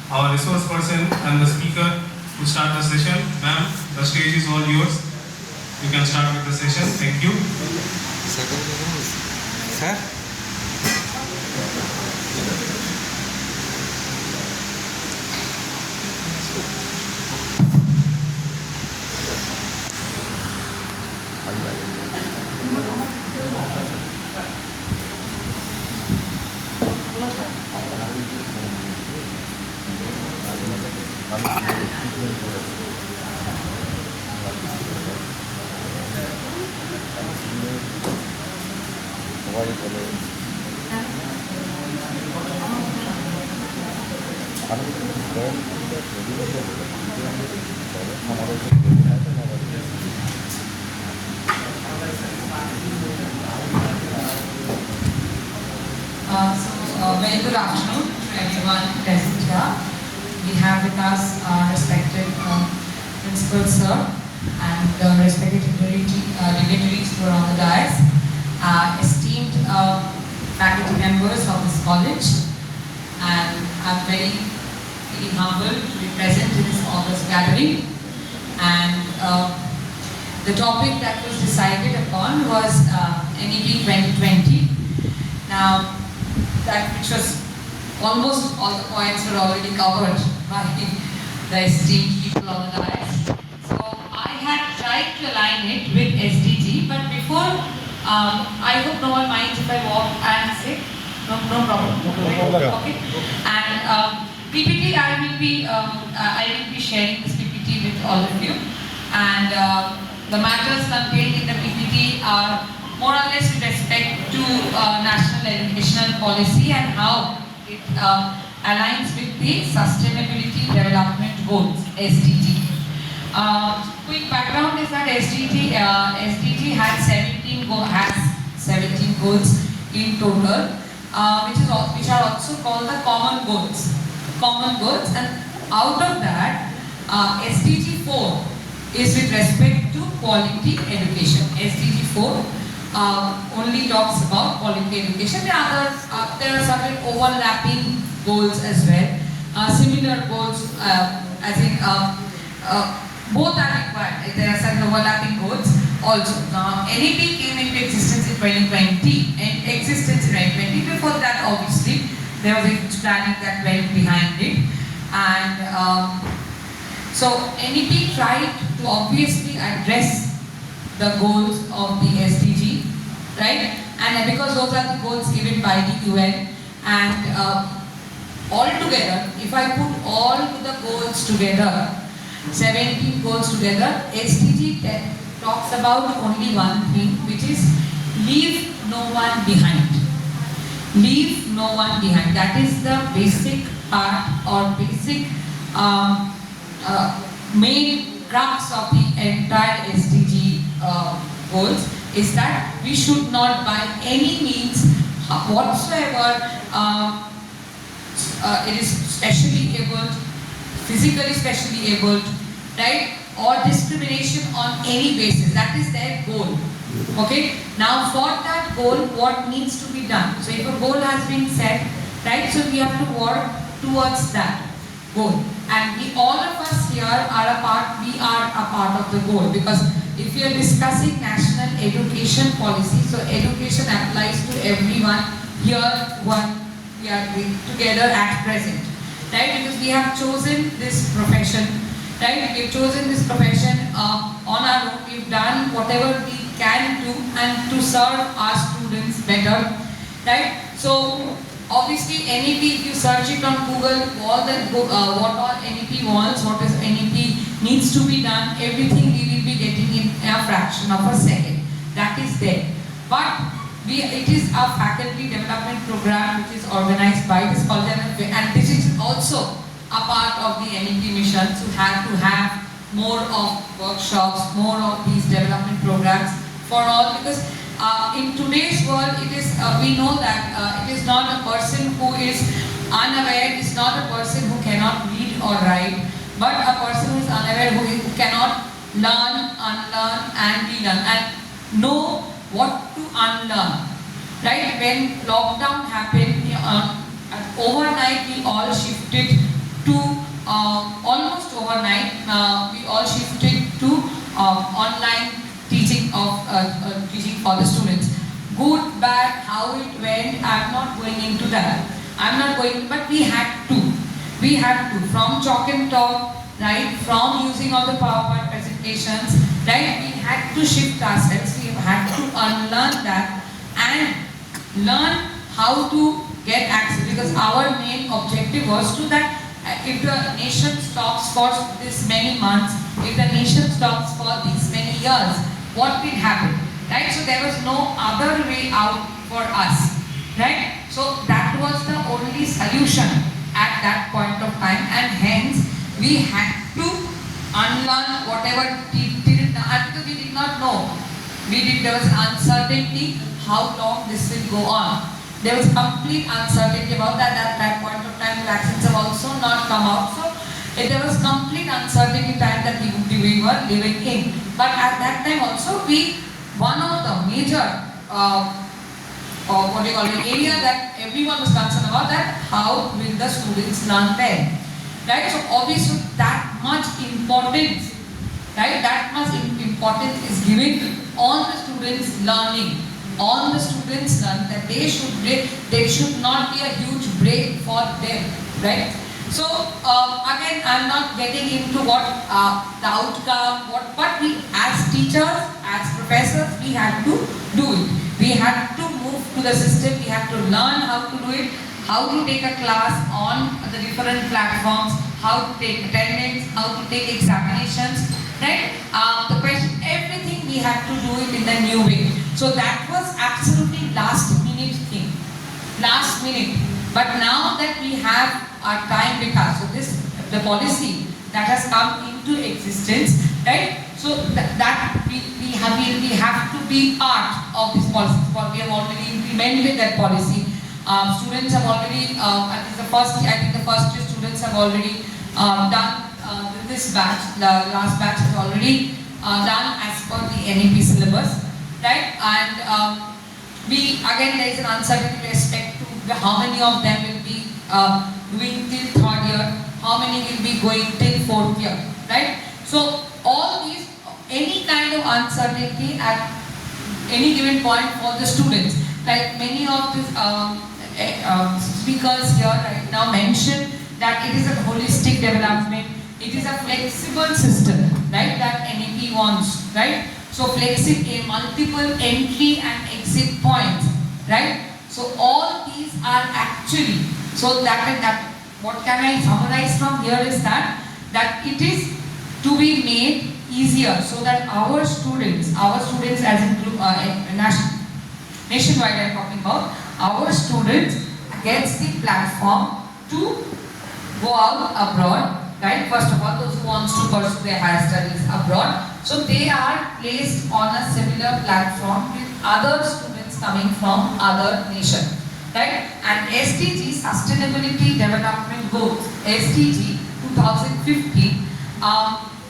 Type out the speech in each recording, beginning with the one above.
our resource person and the speaker to start the session. Ma'am, the stage is all yours. You can start with the session. Thank you. Sir? Very good afternoon to everyone present here. We have with us our respected Principal Sir and respected dignitaries who are on the dais, esteemed faculty members of this college, and I'm very humbled to be present in this august gathering. And the topic that was decided upon was NEP 2020. Now, that which was almost all the points were already covered by the esteemed people on the dais. So I had tried to align it with SDG, but before, I hope no one minds if I walk and say, no problem. Okay. And PPT, I will be sharing this PPT with all of you, and the matters contained in the PPT are more or less with respect to national educational policy and how it aligns with the Sustainability Development Goals, SDG. Quick background is that SDG has 17 goals in total, which are also called the common goals. And out of that, SDG 4 is with respect to quality education. SDG 4 only talks about quality education. There are certain overlapping goals as well. Similar goals, as in both are required. There are certain overlapping goals also. Now, NEP came into existence in 2020 Before that, obviously, there was a huge planning that went behind it, and so NEP tried to obviously address the goals of the SDG, right? And because those are the goals given by the UN, and all together, if I put all the goals together, 17 goals together, SDG talks about only one thing, which is leave no one behind. Leave no one behind. That is the basic part or basic main crux of the entire SDG goals, is that we should not by any means whatsoever it is specially abled, physically specially abled, right, or discrimination on any basis. That is their goal. Okay. Now for that goal, what needs to be done? So if a goal has been set, right, so we have to work towards that goal. And all of us here are a part of the goal, because if you are discussing national education policy, so education applies to everyone here we are together at present, right? Because we have chosen this profession, right? We have chosen this profession on our own. We've done whatever we can do and to serve our students better, right? So obviously NEP, if you search it on Google, what all NEP wants, what is NEP needs to be done, everything we will be getting in a fraction of a second. That is there. But it is a faculty development program which is organized by this college, and this is also a part of the NEP mission to have more of workshops, more of these development programs for all, because in today's world, it is we know that it is not a person who is unaware, it's not a person who cannot read or write, but a person who is unaware, who cannot learn, unlearn and relearn, and know what to unlearn. Right? When lockdown happened, overnight we all shifted to we had to. We had to, from chalk and talk, right, from using all the PowerPoint presentations, right, we had to shift ourselves, we had to unlearn that and learn how to get access, because our main objective was to that if the nation stops for this many months, if the nation stops for these many years, what will happen, right? So there was no other way out for us, right? So that was the only solution at that point of time, and hence we had to unlearn whatever because we did not know. There was uncertainty how long this will go on. There was complete uncertainty about that. At that point of time, vaccines have also not come out. So there was complete uncertainty time that we were living in. But at that time also, one of the major area that everyone was concerned about, that how will the students learn then, right? So obviously that much importance, right? That much importance is given on the students learning, that there should not be a huge break for them, right? So again, I'm not getting into what the outcome, but we as teachers, as professors, we have to do it. We have to move to the system, we have to learn how to do it, how to take a class on the different platforms, how to take attendance, how to take examinations, right? The question, everything we have to do it in a new way. So that was absolutely last minute thing. Last minute. But now that we have our time because so the policy that has come into existence, right? So that we have to be part of this policy. We have already implemented that policy. Students have already, I think the first year students have already done this batch. The last batch is already done as per the NEP syllabus, right? And there is an uncertainty with respect to how many of them will be doing till third year, how many will be going till fourth year, right? So all these, any kind of uncertainty at any given point for the students, like many of the speakers here right now mentioned that it is a holistic development, it is a flexible system, right, that NEP wants, right? So flexible, multiple entry and exit points, right? So all these are actually, so that what can I summarize from here is that it is to be made easier so that our students as in group, nationwide I'm talking about, our students gets the platform to go out abroad, right? First of all, those who wants to pursue their higher studies abroad, so they are placed on a similar platform with other students coming from other nations, right? And SDG, Sustainability Development Goals, SDG 2050,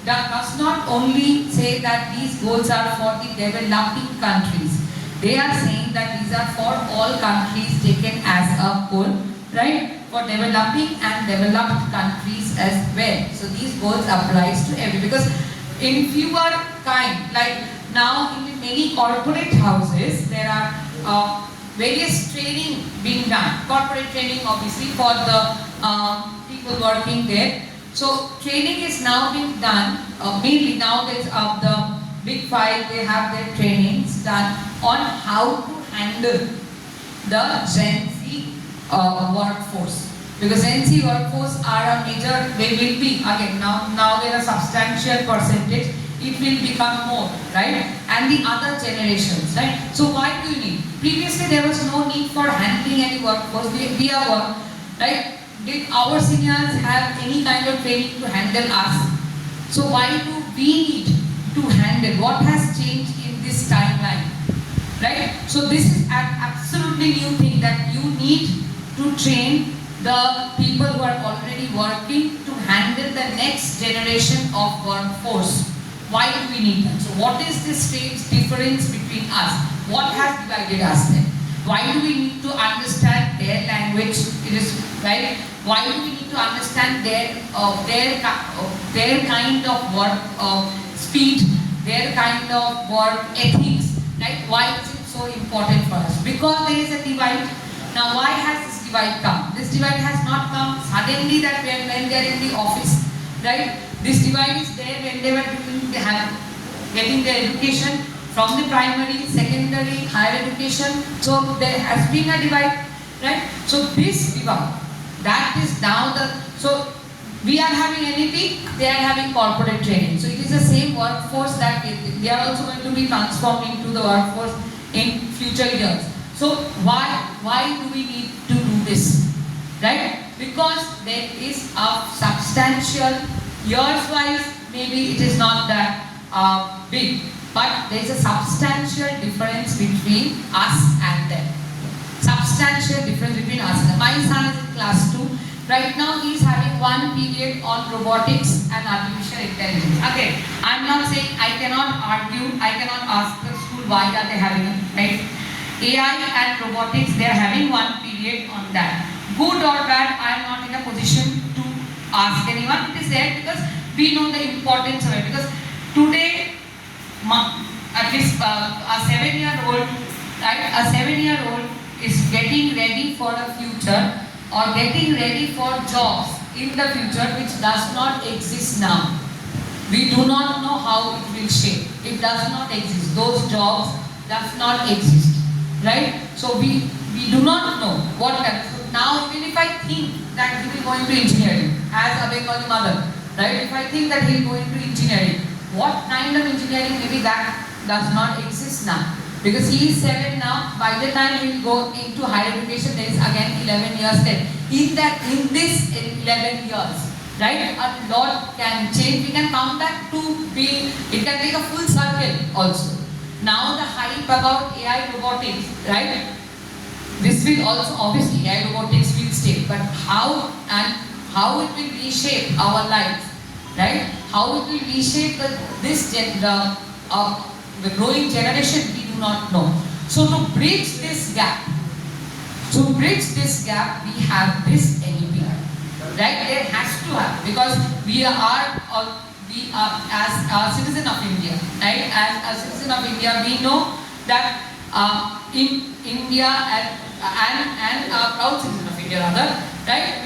does not only say that these goals are for the developing countries. They are saying that these are for all countries taken as a whole, right? For developing and developed countries as well. So these goals applies to because in fewer kind, like now in many corporate houses, there are various training being done. Corporate training obviously for the people working there. So training is now being done, mainly nowadays of the Big Five, they have their trainings done on how to handle the Gen Z workforce. Because Gen Z workforce are a major, they will be, again now there are substantial percentage, it will become more, right? And the other generations, right? So why do you need? Previously there was no need for handling any workforce, we are work, right? Did our seniors have any kind of training to handle us? So why do we need to handle? What has changed in this timeline? Right? So this is an absolutely new thing that you need to train the people who are already working to handle the next generation of workforce. Why do we need that? So what is this strange difference between us? What has divided us then? Why do we need to understand their language? It is right. Why do we need to understand their kind of work speed, their kind of work ethics? Right? Why is it so important for us? Because there is a divide. Now, why has this divide come? This divide has not come suddenly that when they are in the office, right? This divide is there when they were getting their education from the primary, secondary, higher education. So there has been a divide, right? So this divide, that is now so we are having NEP, they are having corporate training. So it is the same workforce that they are also going to be transforming to the workforce in future years. So why do we need to do this, right? Because there is a substantial, years-wise, maybe it is not that big, but there is a substantial difference between us and them. Substantial difference between us and them. My son is in class 2. Right now he is having one period on robotics and artificial intelligence. Again, I am not saying, I cannot argue, I cannot ask the school why are they having it, right? AI and robotics, they are having one period on that. Good or bad, I am not in a position to ask anyone. It is there because we know the importance of it. Because today, at least a 7-year-old, right? A 7-year-old is getting ready for the future or getting ready for jobs in the future which does not exist now. We do not know how it will shape. It does not exist. Those jobs does not exist, right? So we do not know what happens. So now even if I think that he will go into engineering as a Bengali mother, right? If I think that he will go into engineering, what kind of engineering? Maybe that does not exist now. Because he is 7 now, by the time he will go into higher education, there is again 11 years then. In this 11 years, right, a lot can change. We can come back to be, it can take a full circle also. Now the hype about AI robotics, right, this will also, obviously AI robotics will stay, but how it will reshape our lives, right? How it will reshape the growing generation, we do not know. So to bridge this gap, we have this NEP, right? There has to have, because we are as a citizen of India, right? As a citizen of India, we know that in India and a proud citizen of India rather, right?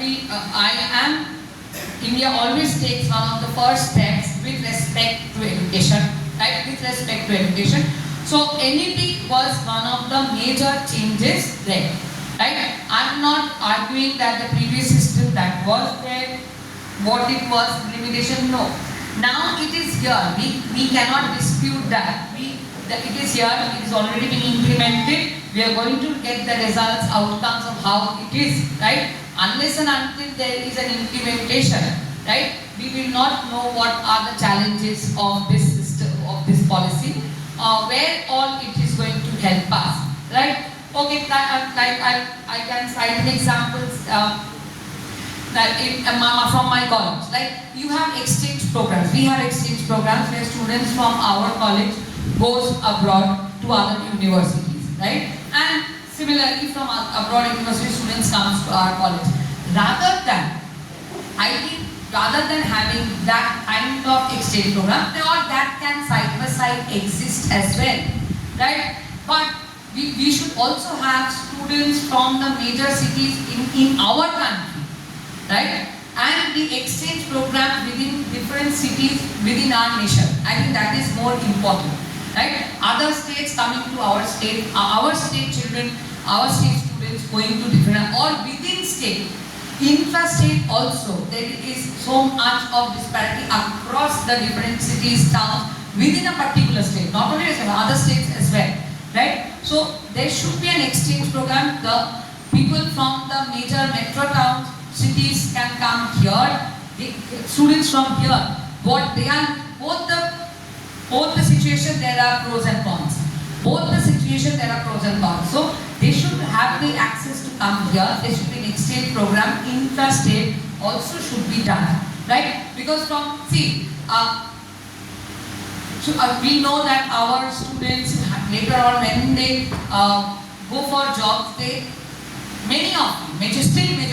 India always takes one of the first steps with respect to education. Right, with respect to education. So NEP was one of the major changes there. Right? I am not arguing that the previous system that was there, what it was, limitation, no. Now it is here. We cannot dispute that. It is here, it is already being implemented. We are going to get the results, outcomes of how it is. Right? Unless and until there is an implementation, right, we will not know what are the challenges of this system, of this policy, where all it is going to help us, right? Okay, I can cite an examples from my college. Like you have exchange programs. We have exchange programs where students from our college goes abroad to other universities, right? And similarly, from abroad university students comes to our college. Rather than having that kind of exchange program, or that can side by side exist as well, right? But we should also have students from the major cities in our country, right? And the exchange program within different cities within our nation. I think that is more important, right? Other states coming to our state children, our state students going to different, or within state. Intra-state also, there is so much of disparity across the different cities, towns, within a particular state, not only other states as well, right? So there should be an exchange program. The people from the major metro towns, cities can come here, the students from here. What they are, both the situation there are pros and cons. Both the situation there are pros and cons. So they should have the access to come here. There should be an exchange program. Intra-state also should be done, right? Because we know that our students later on when they go for jobs,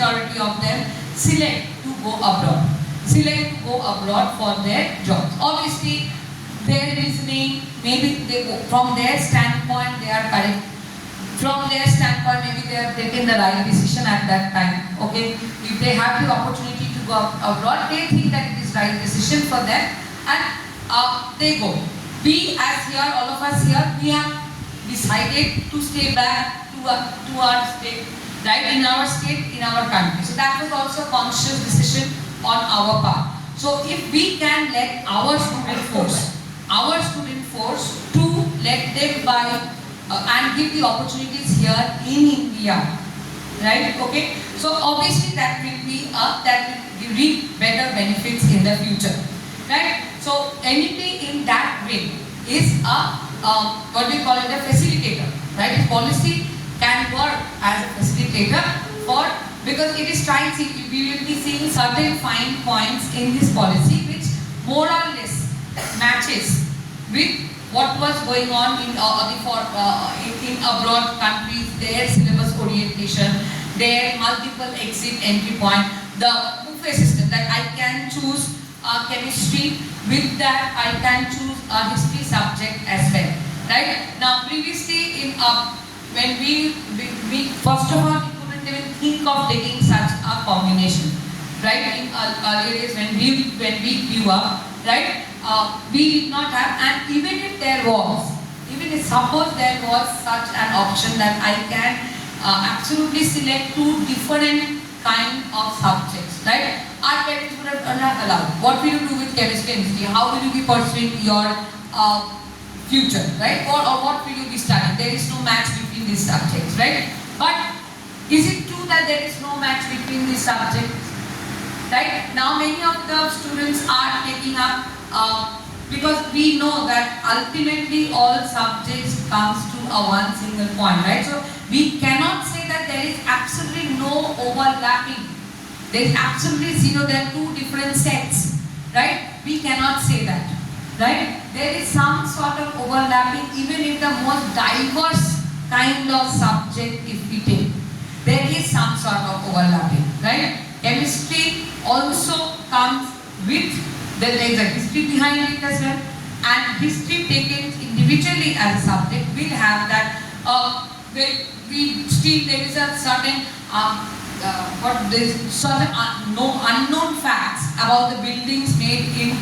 majority of them select to go abroad for their jobs. Obviously, their reasoning, maybe from their standpoint, they are correct. from their standpoint, maybe they have taken the right decision at that time. Okay, if they have the opportunity to go abroad, they think that it is right decision for them, and they go. We, as here, all of us here, we have decided to stay back to our state, right, in our state, in our country. So that was also a conscious decision on our part. So if we can let our student force to let them buy and give the opportunities here in India, right? Okay. So obviously that will reap better benefits in the future, right? So NEP in that way is what we call it, a facilitator, right? Policy can work as a facilitator because it is trying to, we will be seeing certain fine points in this policy which more or less matches with what was going on in abroad countries, their syllabus orientation, their multiple exit entry point, the buffet system, that I can choose chemistry, with that I can choose a history subject as well, right? Now previously in when we first of all we couldn't even think of taking such a combination, right? In earlier days when we grew up, right? We did not have, and even if suppose there was such an option that I can absolutely select two different kind of subjects, right? Our parents would have not allowed. What will you do with chemistry and history? How will you be pursuing your future, right? Or what will you be studying? There is no match between these subjects, right? But is it true that there is no match between these subjects? Right? Now many of the students are taking up because we know that ultimately all subjects comes to a one single point, right? So we cannot say that there is absolutely no overlapping. There is absolutely zero, there are two different sets, right? We cannot say that, right? There is some sort of overlapping even if the most diverse kind of subject if we take. There is some sort of overlapping, right? Chemistry also comes with, there is a history behind it as well, and history taken individually as a subject will have that, there is a certain unknown facts about the buildings made in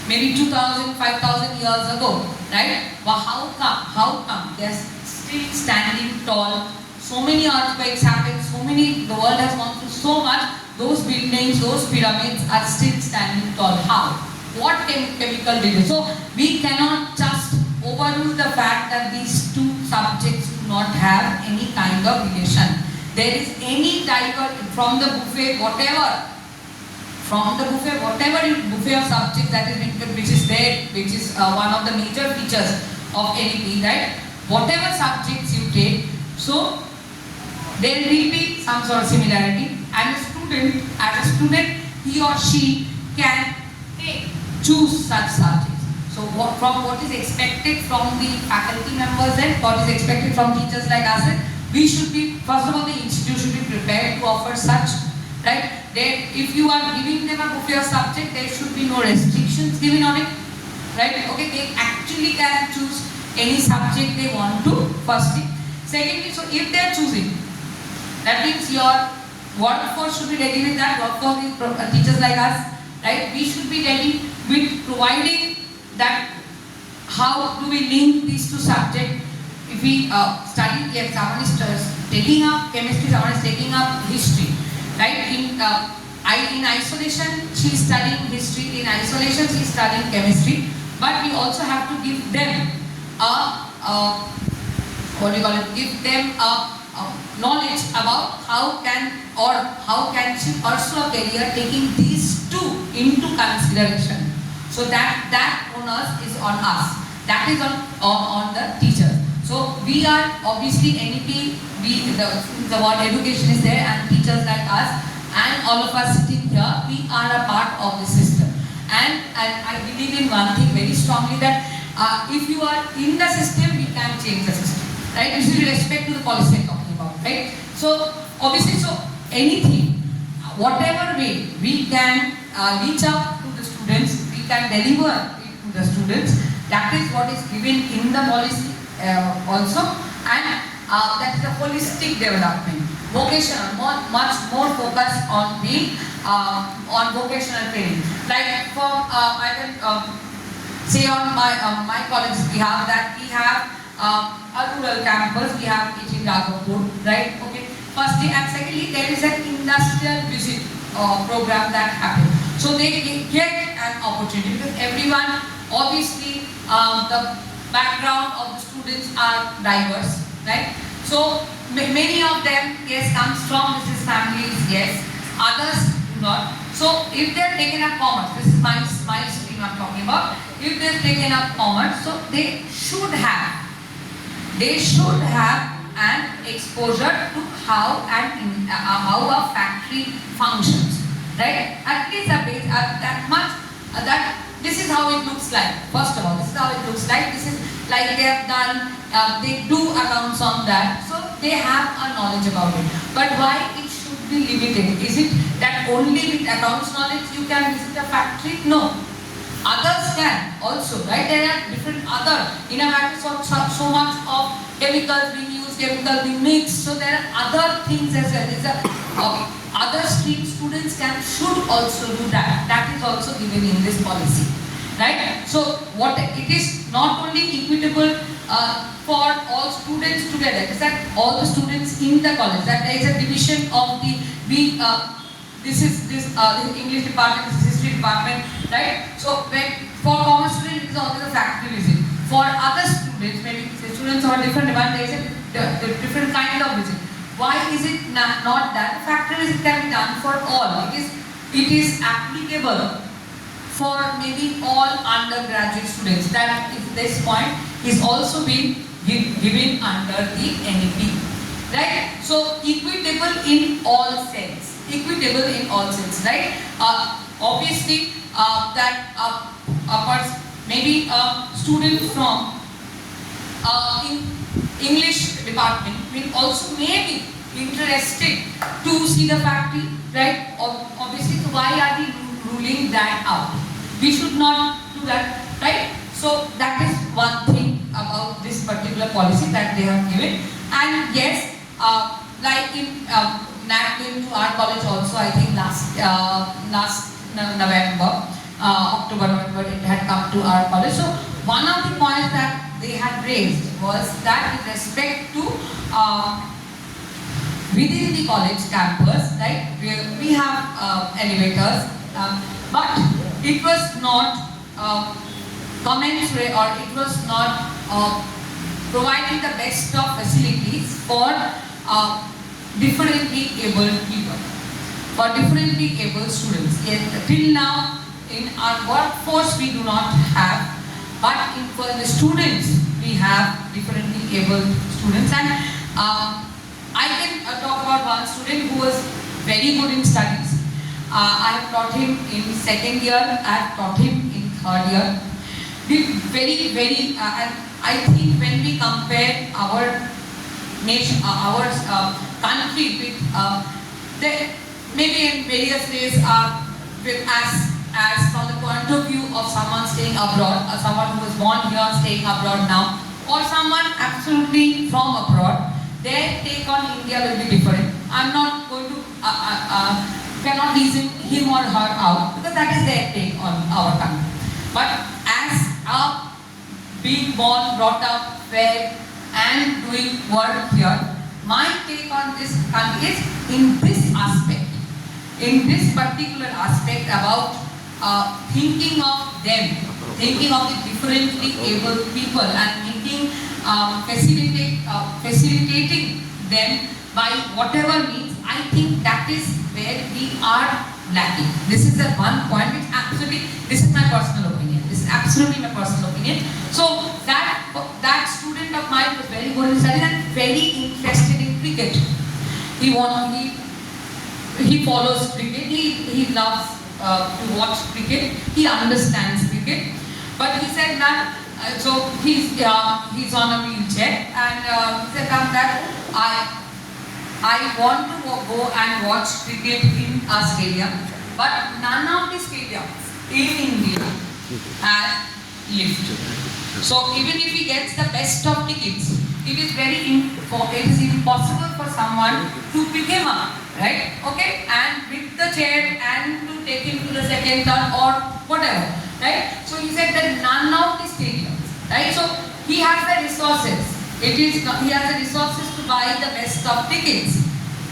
maybe 2,000, 5,000 years ago, right? But how come they are still standing tall? So many earthquakes happen, the world has gone through so much, those buildings, those pyramids are still standing tall. How? What chemical did it? So we cannot just overrule the fact that these two subjects do not have any kind of relation. There is any from the buffet, whatever buffet of subjects that is which is there, which is one of the major features of NEP, right? Whatever subjects you take, so there will be some sort of similarity, and as a student, he or she can choose such subjects. So from what is expected from the faculty members and what is expected from teachers like us, we should be, first of all, the institute should be prepared to offer such, right? If you are giving them a buffet of subject, there should be no restrictions given on it, right? Okay, they actually can choose any subject they want to, firstly. Secondly, so if they are choosing, that means your workforce should be ready with that, workforce is teachers like us, right? We should be ready with providing that how do we link these two subjects. If we study, if someone is taking up chemistry, someone is taking up history, right? In isolation, she is studying history, in isolation, she is studying chemistry, but we also have to give them give them knowledge about how can she pursue a career taking these two into consideration. So that onus is on us, that is on the teacher. So we are obviously NEP, the word education is there, and teachers like us and all of us sitting here, we are a part of the system. And I believe in one thing very strongly, that if you are in the system, we can change the system, right? This is with respect to the policy I'm talking about, right? So obviously, so anything, whatever way we can reach out to the students, we can deliver it to the students. That is what is given in the policy also. And that is a holistic development. Vocational, much more focus on the on vocational training. Like from I can say on my college we have a rural campus. We have it in Raghavpur, right? Okay. Firstly and secondly, there is an industrial visit program that happens. So they get an opportunity because everyone, obviously, the background of the students are diverse, right? So many of them, yes, comes from business families, yes. Others do not. So if they're taken up commerce, this is my stream I'm talking about. If they're taken up commerce, so they should have an exposure to how a factory functions, right? At least a bit that much. That this is how it looks like. First of all, this is how it looks like. This is like they have done. They do accounts on that, so they have a knowledge about it. But why it should be limited? Is it that only with accounts knowledge you can visit a factory? No. Others can also, right? There are different other, in a matter of so much of chemicals being used, chemicals being mixed, so there are other things as well. There's other stream students should also do that. That is also given in this policy, right? So what it is not only equitable for all students together, it is that all the students in the college, that there is a division of this English department, this history department, right? So when for commerce students it is always a factory visit. For other students, maybe the students of a different department, there is a different kind of visit. Why is it not that? The factory visit can be done for all. It is applicable for maybe all undergraduate students. That is this point is also being given under the NEP, right? So equitable in all sense. Equitable in all sense, right? Obviously, maybe a student from in English department will also may be interested to see the factory, right? Obviously, so why are we ruling that out? We should not do that, right? So that is one thing about this particular policy that they have given. And yes, like in NAC came to our college also, I think last November, October, November, it had come to our college. So one of the points that they had raised was that with respect to within the college campus, right, we have elevators, but it was not commensurate, or it was not providing the best of facilities for differently abled people, for differently abled students. Yet till now in our workforce we do not have, but for the students we have differently abled students. And I can talk about one student who was very good in studies. I have taught him in second year, I have taught him in third year. And I think when we compare our nation, our country with, maybe in various ways, as from the point of view of someone staying abroad, or someone who was born here staying abroad now, or someone absolutely from abroad, their take on India will be different. I'm not going to, cannot reason him or her out, because that is their take on our country. But as being born, brought up, fed, and doing work here, my take on this country is in this aspect, in this particular aspect about thinking of them, thinking of the differently abled people, and making facilitating them by whatever means. I think that is where we are lacking. This is the one point which absolutely, this is my personal opinion. This is absolutely my personal opinion. So that student of mine was very good in studies and very interested in cricket. He follows cricket. He loves to watch cricket. He understands cricket. But he said that so he's on a wheelchair, and he said that I want to go and watch cricket in a stadium, but none of the stadiums in India have lift. So even if he gets the best of tickets, it is it is impossible for someone to pick him up, right? Okay, and with the chair and to take him to the second turn or whatever, right? So he said that none of the stadiums, right? So he has the resources. He has the resources to buy the best of tickets,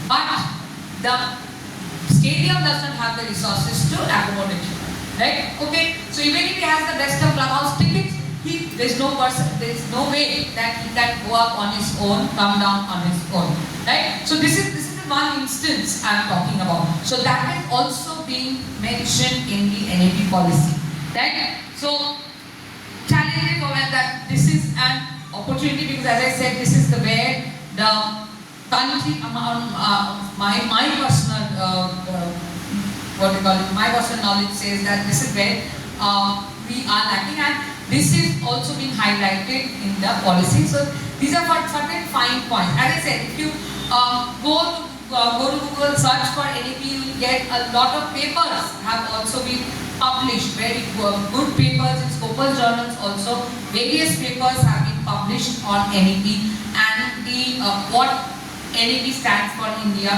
but the stadium does not have the resources to accommodate him, right? Okay, so even if he has the best of clubhouse tickets, there is no way that he can go up on his own, come down on his own, right? So this is the one instance I am talking about. So that is also being mentioned in the NAP policy, right? So challenges over that this is an opportunity, because as I said, this is the where the country my personal my personal knowledge says that this is where we are lacking, and this is also being highlighted in the policy. So these are certain fine points. As I said, if you go to Google, search for NAP, you will get a lot of papers have also been published, very good papers in Scopus journals also. Various papers have been published on NAP and the what NAP stands for India,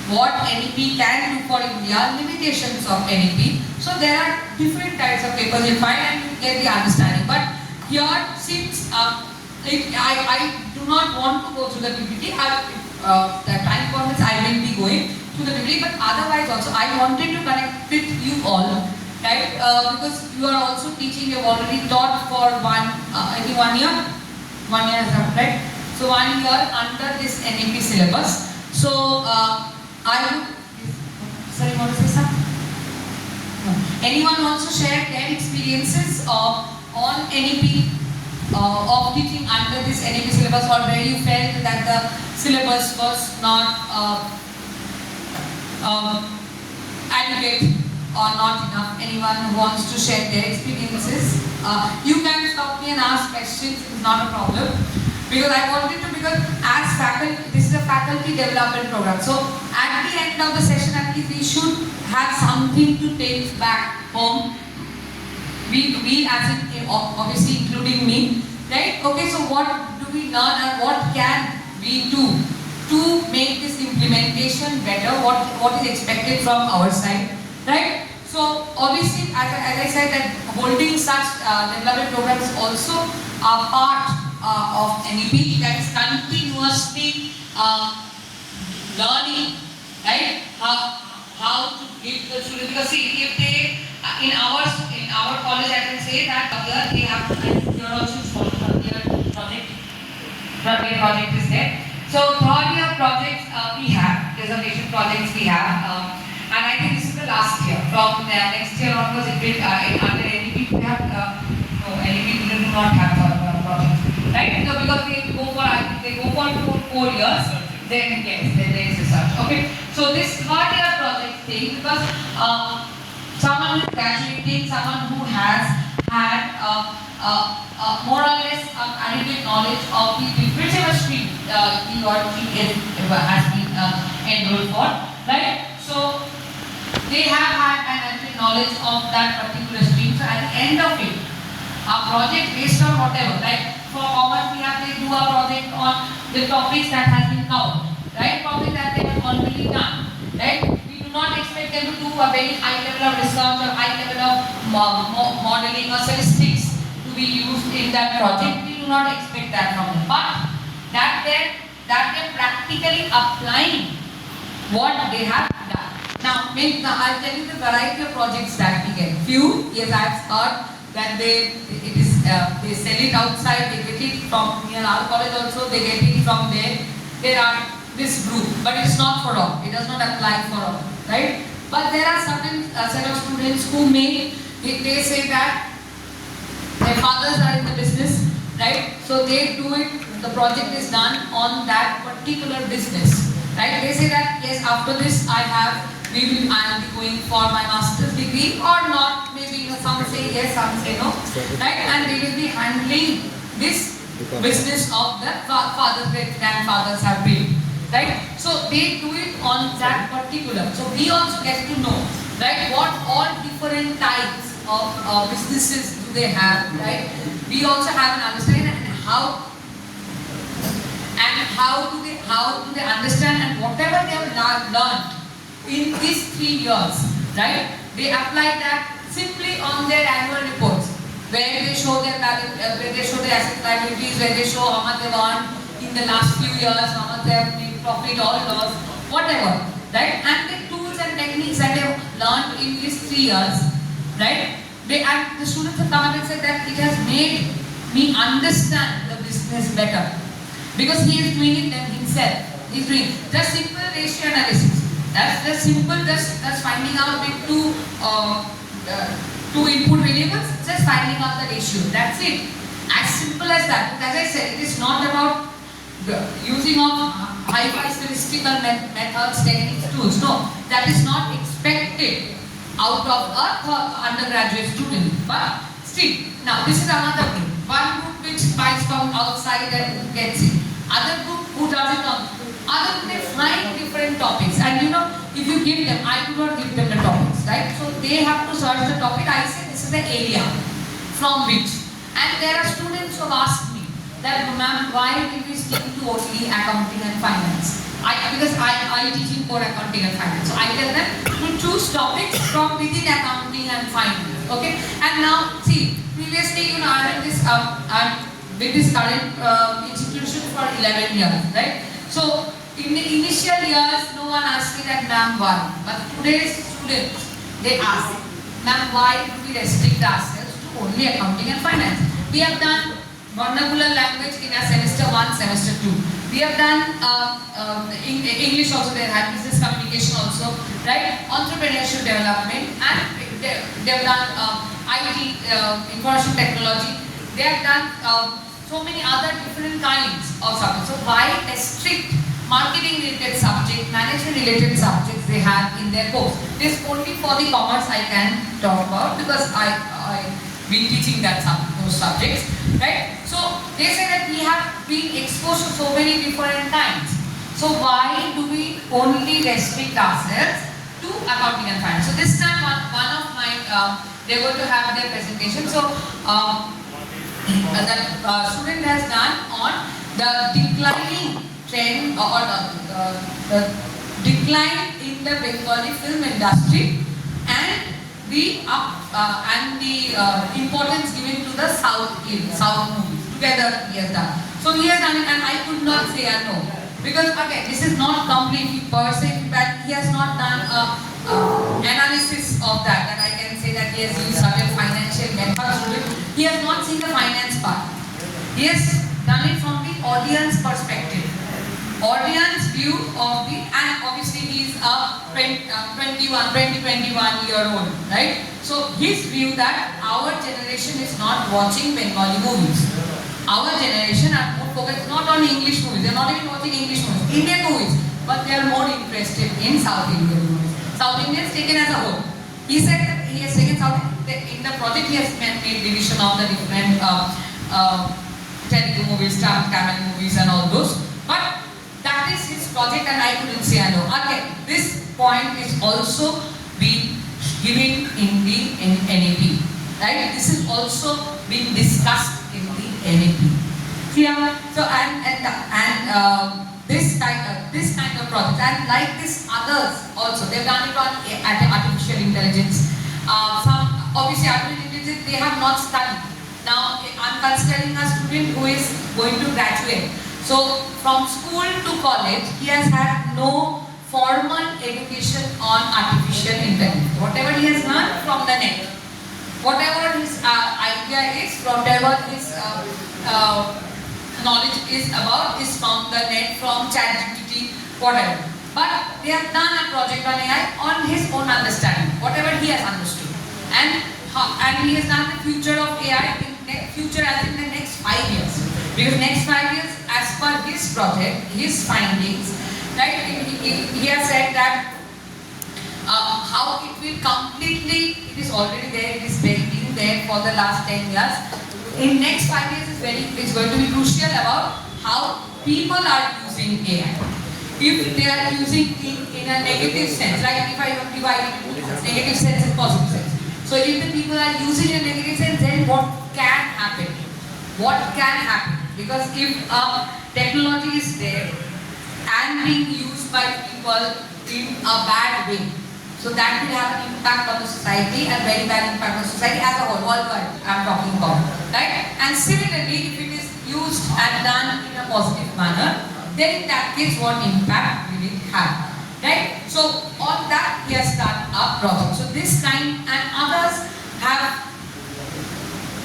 what NAP can do for India, limitations of NAP. So there are different types of papers you find and you get the understanding. But here, since I do not want to go through the PPT, the time permits, I will be going to the PPT. But otherwise also, I wanted to connect with you all, right? Because you are also teaching. You have already taught for I think 1 year. 1 year is up, right? So 1 year under this NAP syllabus. So I would. Sorry, what is this? Anyone wants to share their experiences on NAP, of teaching under this NAP syllabus, or where you felt that the syllabus was not adequate or not enough? Anyone who wants to share their experiences? You can stop me and ask questions, it's not a problem. Because I wanted to, because as faculty, this is a faculty development program. So at the end of the session, at least we should have something to take back home. We as in, obviously including me, right? Okay, so what do we learn and what can we do to make this implementation better? What is expected from our side, right? So obviously, as I said, that holding such development programs also are part of NAP, that is continuously learning, right? How to give the students, because see, if they in our college, I can say that here they have to, here also third year project is there. So third year projects we have, dissertation projects we have, and I think this is the last year. From next year onwards, it will under NAP we have no, NAP do not have projects, right? So because they go for 4 years, then yes, then there is research. Okay, so this third year project thing, because someone who is graduating, someone who has had more or less adequate knowledge of the whichever stream he or she has been enrolled for, right? So they have had an adequate knowledge of that particular stream. So at the end of it, a project based on whatever, like for commerce we have to do a project on the topics that has been covered, right? Topics that they have already done, right? We do not expect them to do a very high level of research or high level of modeling or statistics to be used in that project. We do not expect that from them, but that they're practically applying what they have done. Now I'll tell you the variety of projects that we get. Few, yes, I've heard that they sell it outside, they get it from near our college also, they get it from there. There are this group, but it's not for all. It does not apply for all, right? But there are certain set of students who they say that their fathers are in the business, right? So they do it, the project is done on that particular business, right? They say that yes, after this I will be going for my master's degree or not, maybe some say yes, some say no, right? And they will be handling this business of the fathers, great grandfathers have built, right? So they do it on that particular. So we also get to know, right, what all different types of businesses do they have, right? We also have an understanding and how how do they understand, and whatever they have learned in these 3 years, right? They apply that simply on their annual reports, where they show their where they show their asset liabilities, where they show how much they've earned in the last few years, how much they have made profit or loss, whatever, right? And the tools and techniques that they have learned in these 3 years, right? And the students have come up and said that it has made me understand the business better, because he is doing it then himself. He's doing just simple ratio analysis. That's just simple, just finding out with two input variables, just finding out the ratio. That's it. As simple as that. As I said, it is not about using of high-fi statistical methods, techniques, tools. No, that is not expected out of a undergraduate student. But still, now this is another thing. One group which buys from outside and gets it. Other group who doesn't know. Other group, they find different topics. And you know, if you give them, I do not give them the topics, right? So they have to search the topic. I say this is the area from which. And there are students who have asked me that, ma'am, why did we stick to only accounting and finance? Because I teach in core accounting and finance. So I tell them to choose topics from within accounting and finance. Okay? And now, see, previously, you know, I had this, with this current institution for 11 years, right? So, in the initial years, no one asked me that, ma'am, why? But today's students, they ask, ma'am, why do we restrict ourselves to only accounting and finance? We have done vernacular language in a semester 1, semester 2. We have done English also, they have business communication also, right? Entrepreneurship development, and they have done IT, information technology. They have done so many other different kinds of subjects. So why restrict marketing related subjects, management related subjects they have in their course? This only for the commerce I can talk about, because I've been teaching those subjects, right? So they say that we have been exposed to so many different kinds. So why do we only restrict ourselves to accounting and finance? So this time one of my, they're going to have their presentation. So that student has done on the declining trend or the decline in the Bengali film industry and the importance given to the South movies. Together he has done. So he has done it, and I could not say a no, because again this is not completely per se, but he has not done analysis of that. That I can say that he has used certain financial methods. He has not seen the finance part. He has done it from the audience perspective. Audience view of the, and obviously he is a 21-year-old, right? So his view that our generation is not watching Bengali movies. Our generation are more focused not on English movies. They are not even watching English movies, Indian movies, but they are more interested in South Indian movies. South Indians taken as a whole. He said that he has taken South in the project. He has made division of the different Telugu movies, Tamil movies, and all those. But that is his project, and I couldn't say no. Again, this point is also being given in the NAP, right? This is also being discussed in the NAP. Yeah. So this kind of project, and like this others also, they've done it on artificial intelligence. Some obviously artificial intelligence they have not studied. Now I'm considering a student who is going to graduate. So from school to college, he has had no formal education on artificial intelligence. Whatever he has learned from the net, whatever his idea is, whatever his knowledge is about, is from the net, from ChatGPT, whatever. But they have done a project on AI on his own understanding, whatever he has understood, and he has done the future of AI in future as in the next 5 years. Because next 5 years, as per his project, his findings, right? He has said that how it will completely, it is already there, it is been there for the last 10 years. In next 5 years is going to be crucial about how people are using AI. If they are using it in a negative sense, like if I divide it into negative sense and positive sense. So if the people are using in a negative sense, then what can happen? What can happen? Because if technology is there and being used by people in a bad way. So that will have an impact on the society and very bad impact on the society as a whole, worldwide I am talking about, right? And similarly, if it is used and done in a positive manner, then in that case what impact will it have, right? So on that he has started a project. So this kind and others have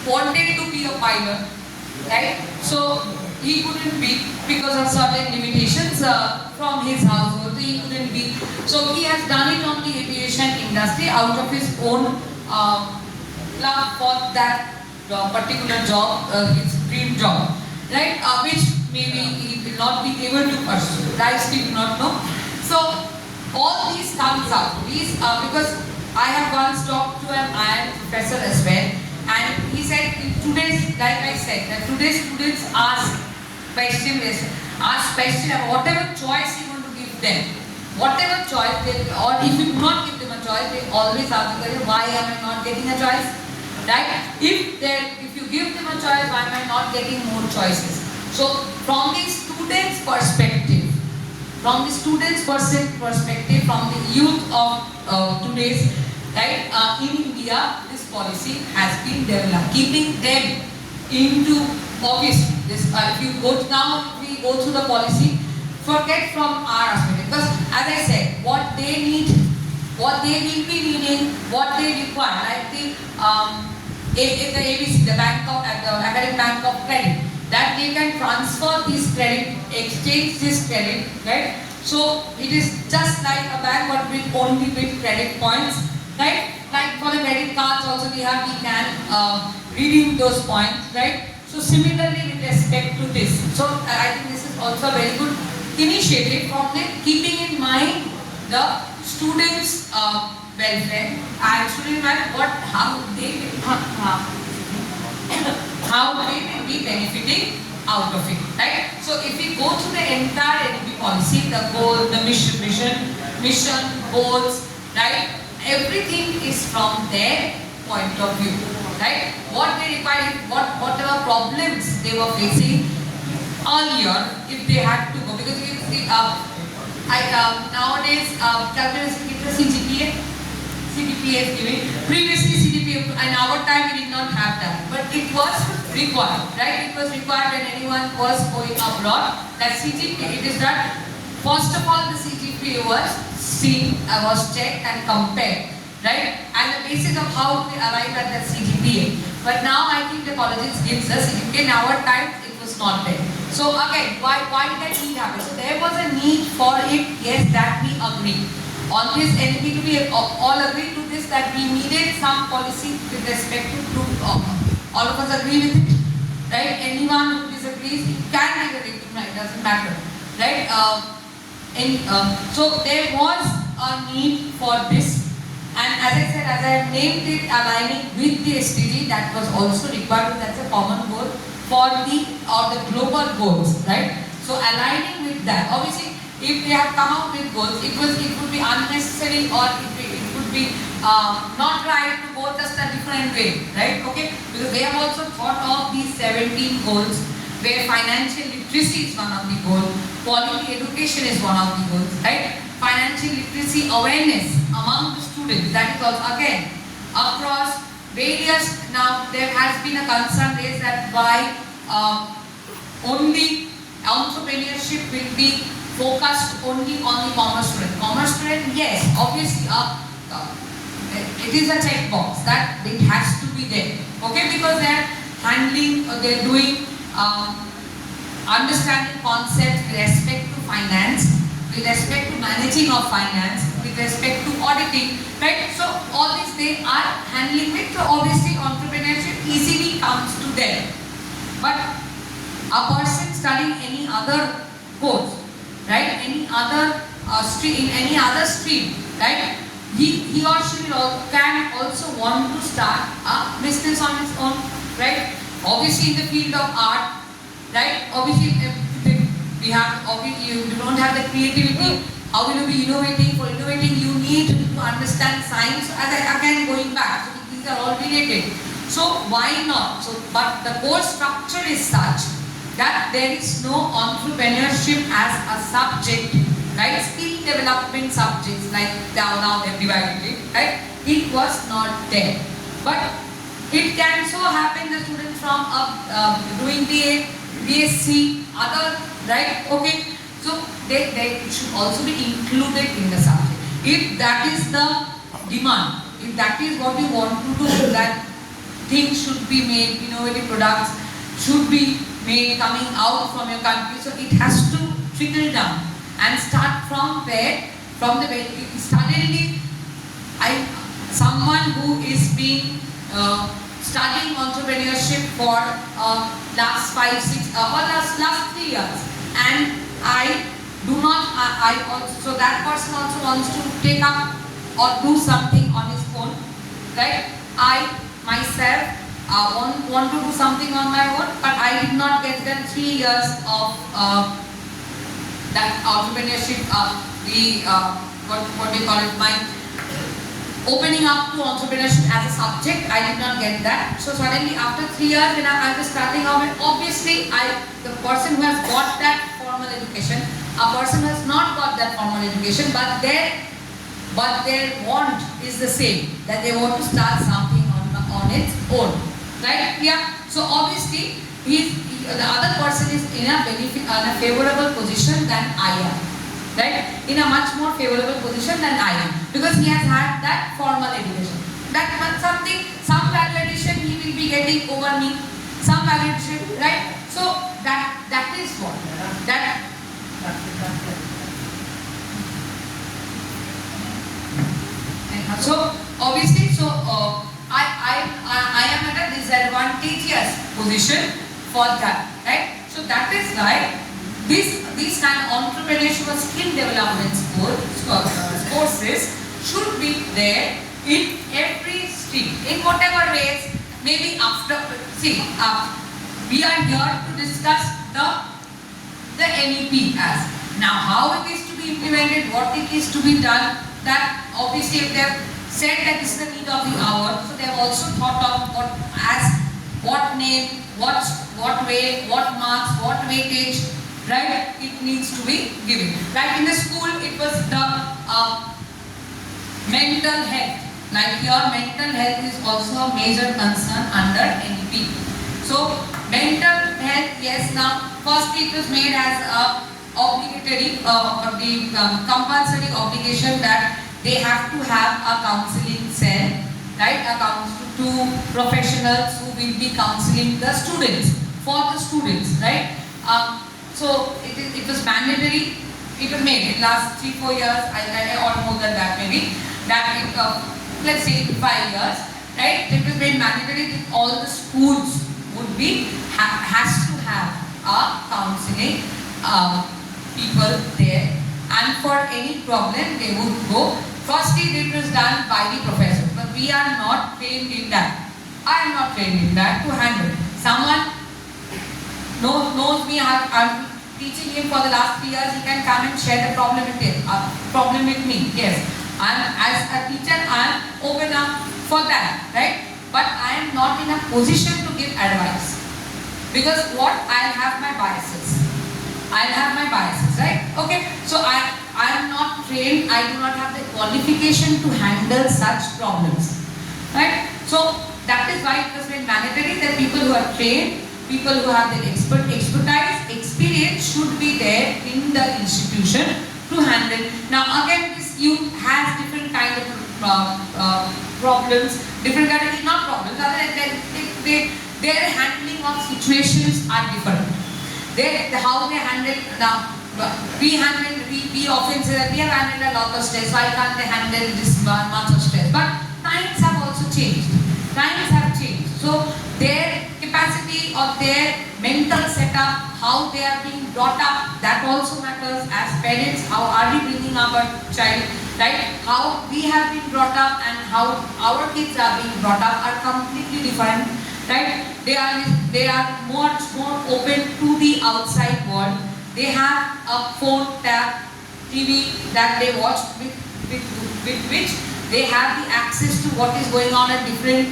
wanted to be a pilot, right? So he couldn't be because of certain limitations from his household. He couldn't be. So he has done it on the aviation industry out of his own love for that particular job, his dream job, right? Which maybe he will not be able to pursue. I still do not know. So all these comes up. These because I have once talked to an IIM professor as well, and he said today's, like I said, that today's students ask question about whatever choice you want to give them. Whatever choice they, or if you do not give them a choice, they always ask the question, why am I not getting a choice? Right? If you give them a choice, why am I not getting more choices? So from the student's perspective, from the youth of today's, right, in India, this policy has been developed, keeping them into, obviously, this, if you go to now, if we go through the policy, forget from our aspect, because as I said, what they need, what they will be needing, what they require, like the ABC, the Academic Bank of Credit, that they can transfer this credit, exchange this credit, right? So it is just like a bank, but with only with credit points, right? Like for the credit cards also we can redeem those points, right? So similarly with respect to this, so I think this is also a very good initiative from the keeping in mind the students' welfare and student welfare, how they will be benefiting out of it, right? So if we go through the entire NEP policy, the goal, the mission, goals, right? Everything is from their point of view, right? What they require, whatever problems they were facing earlier, if they had to go, because you see, nowadays calculation is CGPA is giving. Previously CGPA, in our time we did not have that, but it was required, right? It was required when anyone was going abroad. That CGPA, it is that first of all the CGPA was seen, was checked and compared, right? And the basis of how we arrived at that CGPA. But now I think the colleges gives us CGPA. In our time it was not there. So again, why did that need happen? So there was a need for it. Yes, that we agree. On this NEP, we all agreed to this, that we needed some policy with respect to all of us agree with it, right? Anyone who disagrees, it can be a victim, it doesn't matter, right? So there was a need for this, and as I said, as I have named it, aligning with the SDG, that was also required. That's a common goal for the global goals, right? So aligning with that, obviously, if they have come out with goals, it would be unnecessary, or it would be not right to go just a different way, right? Okay, because they have also thought of these 17 goals, where financial literacy is one of the goals, quality education is one of the goals, right? Financial literacy awareness among the students, that is also again across various. Now there has been a concern raised that why only entrepreneurship will be focused only on the commerce student. Commerce student, yes, obviously, it is a checkbox that it has to be there. Okay, because they are handling, they are doing, understanding concepts with respect to finance, with respect to managing of finance, with respect to auditing, right? So all these they are handling with. So obviously, entrepreneurship easily comes to them. But a person studying any other course, right, any other stream, in any other stream, right, he or she can also want to start a business on his own, right? Obviously in the field of art, right, obviously we have, obviously you don't have the creativity, how will you be innovating? For innovating you need to understand science. As I again going back, so these are all related. So why not? So but the course structure is such that there is no entrepreneurship as a subject, right? Skill development subjects like now they've divided it, right? It was not there. But it can so happen the student from doing BA, BSc, other, right? Okay, so they should also be included in the subject. If that is the demand, if that is what you want to do, that things should be made, innovative products should be made coming out from your country, so it has to trickle down and start from where, from the way it suddenly, someone who is being studying entrepreneurship for last 5, 6 or last 3 years, and I also, so that person also wants to take up or do something on his own, right? I myself want to do something on my own, but I did not get that 3 years of that entrepreneurship, what do you call it, my opening up to entrepreneurship as a subject. I did not get that. So suddenly after 3 years when I was starting out, obviously the person who has got that formal education, a person who has not got that formal education, but their want is the same, that they want to start something on its own, right? Yeah. So obviously the other person is in a favorable position than I am, right? In a much more favorable position than I am, because he has had that formal education. That some value addition he will be getting over me, some value addition, right? So that is what that. So obviously, I am at a disadvantageous position for that, right? So that is why these kind of entrepreneurship or skill development courses should be there in every stream, in whatever ways. Maybe after, we are here to discuss the NEP as now how it is to be implemented, what it is to be done. That obviously if they have said that this is the need of the hour, so they have also thought of what name, what way, what marks, what weightage, right? It needs to be given. Like in the school, it was the mental health. Like here, mental health is also a major concern under NEP. So mental health, yes. Now, firstly, it was made as a obligatory, compulsory obligation that they have to have a counseling cell, right? Two professionals who will be counseling the students, right? So it was mandatory. It was made in last 3-4 years, or more than that maybe. That let's say 5 years, right? It was made mandatory that all the schools would be has to have a counseling people there, and for any problem they would go. Firstly, it was done by the professors, but we are not trained in that. I am not trained in that to handle. Someone knows me. I'm teaching him for the last 3 years. He can come and share the problem with me. Yes, as a teacher, I am open up for that, right? But I am not in a position to give advice, because I'll have my biases. Right? Okay. So I am not trained. I do not have the qualification to handle such problems, right? So that is why it was made mandatory that people who are trained, people who have the expertise, experience should be there in the institution to handle. Now again, this youth has different kind of problems, different kind of not problems. Their handling of situations are different. How they handle now. We often say that we have handled a lot of stress. Why can't they handle this much of stress? But times have also changed. Times have changed. So their capacity of their mental setup, how they are being brought up, that also matters. As parents, how are we bringing up our child, right? How we have been brought up and how our kids are being brought up are completely different, right? They are much more open to the outside world. They have a phone, tab, TV that they watch, with which they have the access to what is going on at different.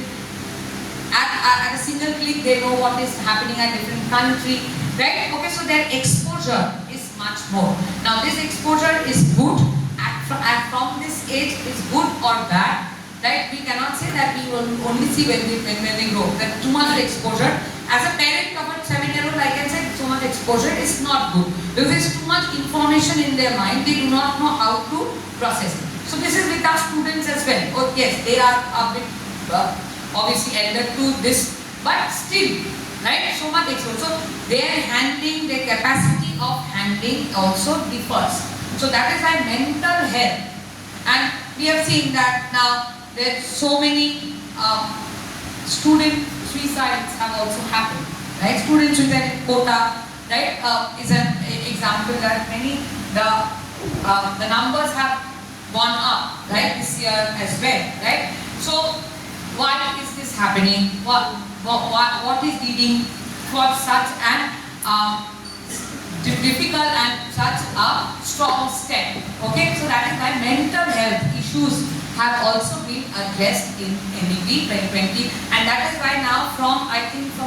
At a single click, they know what is happening at different country. right? Okay, so their exposure is much more. Now this exposure is good from this age is good or bad, right? We cannot say that we will only see when they grow. That too much exposure. As a parent of a 7-year-old, I can say so much exposure is not good because there's too much information in their mind. They do not know how to process it. So this is with our students as well. Oh yes, they are a bit obviously elder to this, but still, right? So much exposure. So their handling, their capacity of handling also differs. So that is why mental health, and we have seen that now there's so many student suicides have also happened, right? Student suicide in Kota, right, is an example that many the numbers have gone up, right, this year as well, right? So why is this happening? What is leading for such an difficult and such a strong step? Okay, so that is why mental health issues have also been addressed in NEP 2020, and that is why now from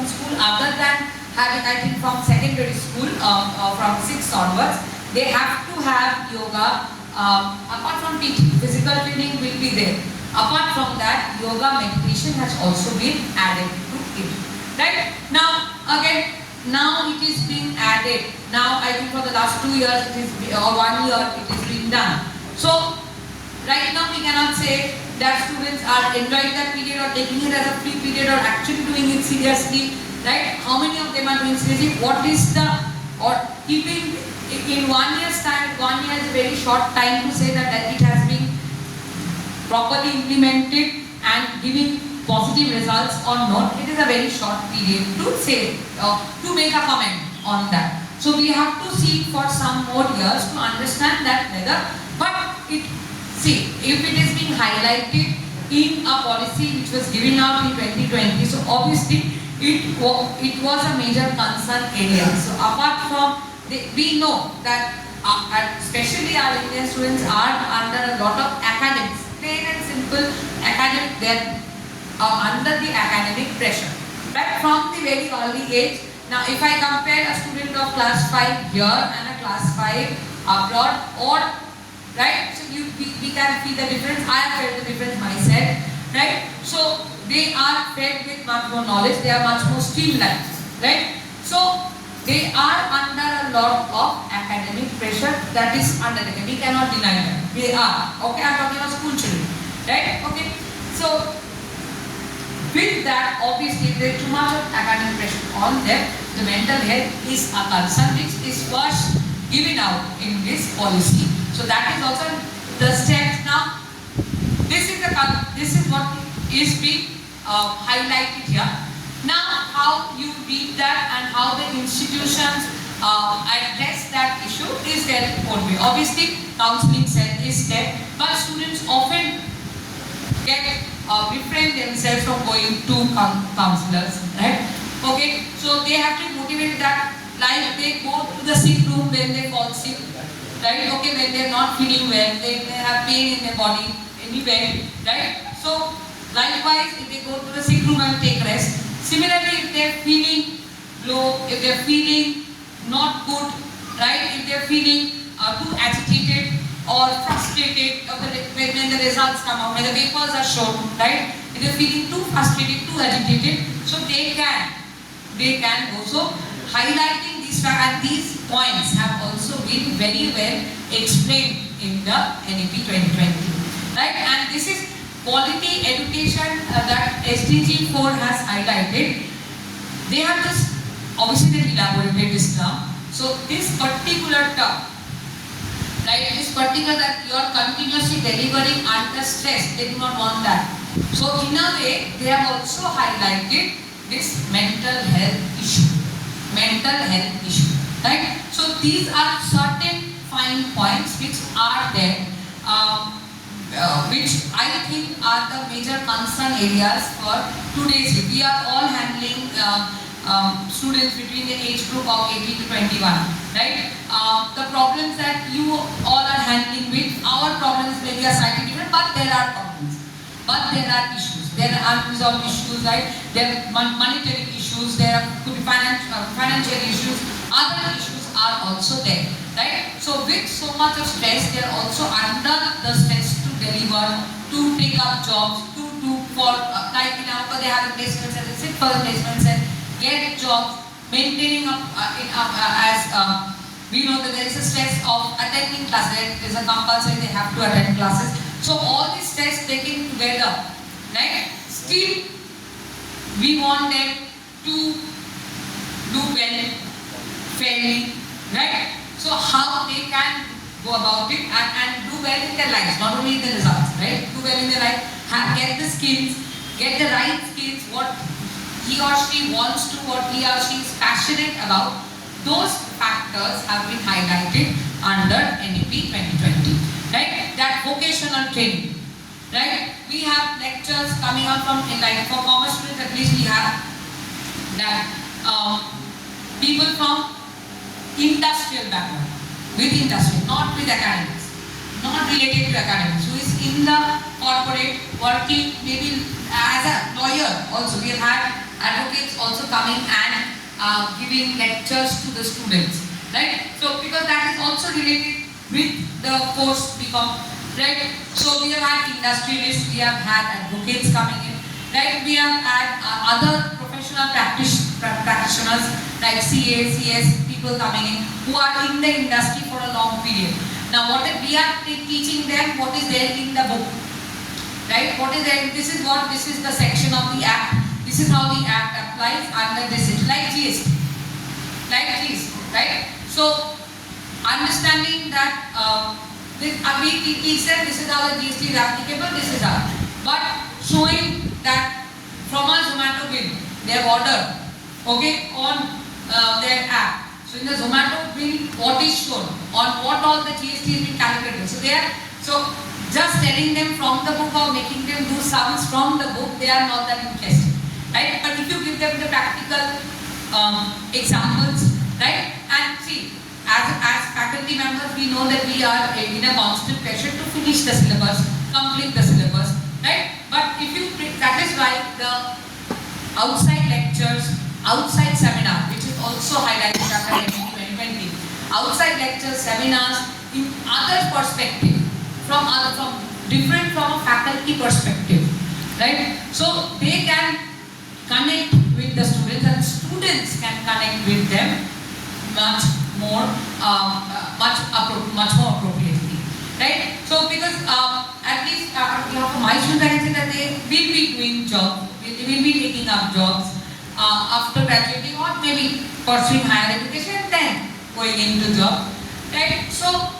school, other than having from secondary school from 6th onwards, they have to have yoga. Apart from PT, physical training will be there. Apart from that, yoga meditation has also been added to it. Right? Now again, now it is being added. Now I think for the last 2 years it is, or 1 year it is being done. So right now we cannot say that students are enjoying that period or taking it as a free period or actually doing it seriously. Right? How many of them are doing seriously? What is the, or keeping in 1 year's time, 1 year is a very short time to say that it has been properly implemented and giving positive results or not. It is a very short period to say, to make a comment on that. So we have to see for some more years to understand that whether, but see, if it is being highlighted in a policy which was given out in 2020, so obviously it was a major concern area. So apart from, we know that especially our Indian students are under a lot of academics, plain and simple academic, they are under the academic pressure. Right from the very early age. Now if I compare a student of class 5 here and a class 5 abroad, or right, so we can feel the difference. I have felt the difference myself, right? So they are fed with much more knowledge, they are much more streamlined, right? So they are under a lot of academic pressure that is undertaken. We cannot deny that. They are. Okay, I'm talking about school children, right? Okay, so with that, obviously there is too much of academic pressure on them. The mental health is a concern which is first given out in this policy. So that is also the steps. Now this is what is being highlighted here. Now how you read that and how the institutions address that issue is their own way. Obviously counseling cell is there, but students often get refrain themselves from going to counselors, right? Okay, so they have to motivate that, like they go to the sick room when they fall sick, right? Okay, when they are not feeling well, they have pain in their body anywhere, right? So likewise, if they go to the sick room and take rest. Similarly, if they are feeling low, if they are feeling not good, right? If they are feeling too agitated or frustrated, when the results come out, when the papers are shown, right? If they are feeling too frustrated, too agitated, so they can also highlighting these facts, and these points have also been very well explained in the NEP 2020, right? And this is quality education that SDG 4 has highlighted. They have just obviously elaborated this term. So this particular term, right, this particular that you are continuously delivering under stress, they do not want that. So in a way, they have also highlighted this mental health issue, right? So these are certain fine points which are there, which I think are the major concern areas for today's youth. We are all handling students between the age group of 18 to 21, right? The problems that you all are handling with, our problems maybe are slightly different, but there are problems. But there are issues. There are unresolved issues, right? There are monetary issues, there could be financial issues. Other issues are also there, right? So with so much of stress, they are also under the stress to deliver, to take up jobs, to do for like in our they have the placements and they sit for the placements and get jobs, maintaining up as we know that there is a stress of attending classes. It is a compulsory they have to attend classes. So all this stress taken together, right? Still, we want them to do well, fairly, right? So how they can go about it and do well in their lives, not only in the results, right? Do well in their life, get the skills, get the right skills, what he or she wants to, what he or she is passionate about. Those factors have been highlighted under NEP 2020, right? That vocational training, right? We have lectures coming out from, like for commerce students at least we have that people from industrial background, with industry, not with academics, not related to academics, who is in the corporate working maybe as a lawyer also. We have had advocates also coming and giving lectures to the students, right? So because that is also related with the course BCom, right? So we have had industrialists, we have had advocates coming in, right? We have had other professional practitioners like CA, CS, people coming in who are in the industry for a long period. Now what we are teaching them, what is there in the book, right? What is there? This is the section of the act. This is how the act applies under this, like GST, right? So understanding that we teach them this is how the GST is applicable, this is how. But showing that from a Zomato bill, they have ordered, okay, on their app. So in the Zomato bill, what is shown, on what all the GST is being calculated. So just telling them from the book or making them do sums from the book, they are not that interested, right? But if you give them the practical examples, right? And see, as faculty members, we know that we are in a constant pressure to finish the syllabus, complete the syllabus, right? But if you, that is why the outside lectures, outside seminar, which is also highlighted after NEP 2020, outside lectures, seminars, in other perspective, different from a faculty perspective, right? So they can connect with the students and students can connect with them much more appropriately, right? So because at least for my students I can say that they will be doing jobs, they will be taking up jobs after graduating or maybe pursuing higher education and then going into job, right? So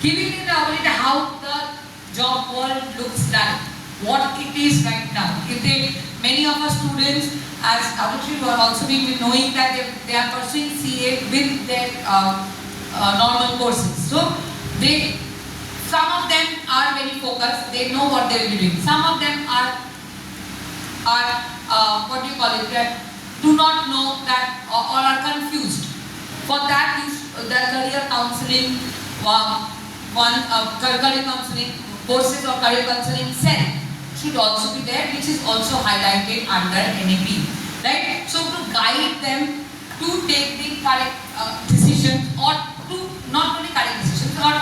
giving them the ability how the job world looks like, what it is right now. Many of our students, as Abhishek will also be knowing that they are pursuing CA with their normal courses. So some of them are very focused, they know what they will be doing. Some of them are what do you call it, that do not know that or are confused. For that, the career counseling, career counseling courses or career counseling cell should also be there, which is also highlighted under NEP, right? So to guide them to take the correct decisions, or to not only correct decisions, or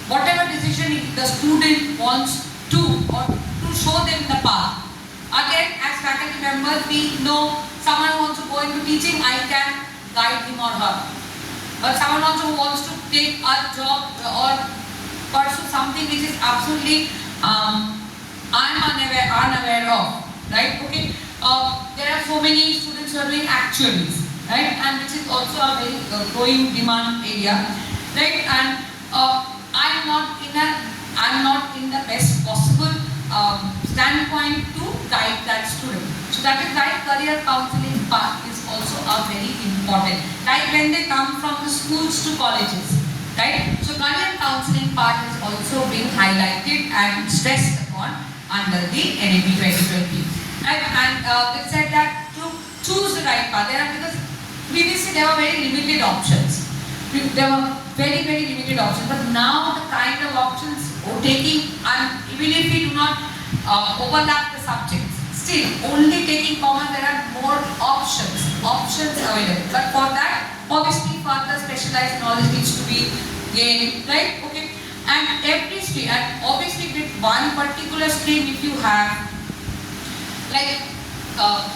whatever decision the student wants to, or to show them the path. Again, as faculty members, we know someone wants to go into teaching, I can guide him or her. But someone also who wants to take a job or pursue something which is absolutely I'm unaware of, right? Okay. There are so many students who are doing actuaries, right? And which is also a very growing demand area, right? And I'm not in the best possible standpoint to guide that student. So that is why career counseling part is also a very important. Like when they come from the schools to colleges, right? So career counseling part has also been highlighted and stressed upon under the NEP 2020. And they said that to choose the right path, because previously there were very limited options. There were very limited options, but now the kind of options taking, and even if we do not overlap the subjects, still only taking commerce, there are more options available. But for that, obviously further specialized knowledge needs to be gained, right? Okay. And every stream, and obviously with one particular stream, if you have like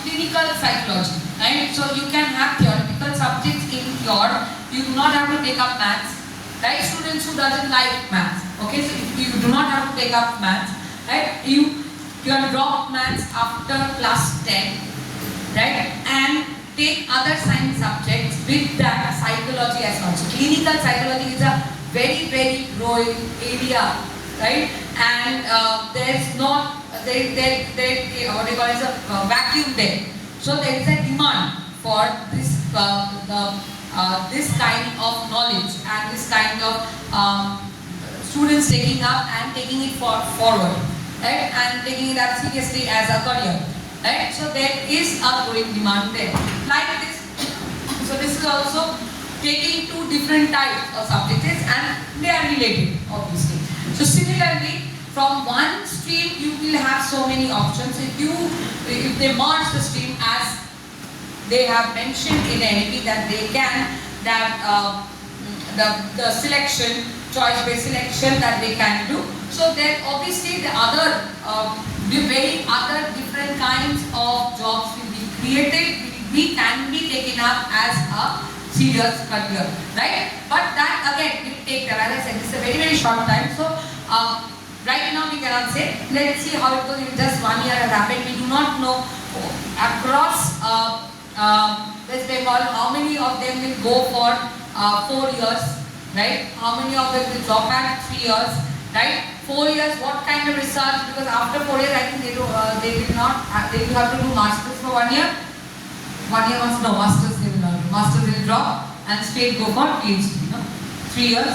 clinical psychology, right? So you can have theoretical subjects in your, you do not have to take up maths, right? Students who doesn't like maths, okay? So if you do not have to take up maths, right? You can drop maths after class 10, right? And take other science subjects with that psychology as well. So clinical psychology is a very, very growing area, right? And there's not, what they call it, a vacuum there. So there is a demand for this, this kind of knowledge and this kind of students taking up and taking it forward, right? And taking it up seriously as a career, right? So there is a growing demand there. Like this, so this is also taking two different types of subjects and they are related, obviously. So similarly, from one stream you will have so many options. If they merge the stream as they have mentioned in NEP that they can, that the selection, choice-based selection that they can do. So then obviously the other, other different kinds of jobs will be created, can be taken up as a serious career, right? But that again will take time. As I said, this is a very, very short time. So right now we cannot say. Let's see how it goes. If just 1 year has happened, we do not know across West Bengal how many of them will go for 4 years, right? How many of them will drop at 3 years, right? 4 years, what kind of research? Because after 4 years, I think they will have to do masters for 1 year. 1 year must, no, masters they will not do. Masters will drop and straight go for PhD, no? 3 years.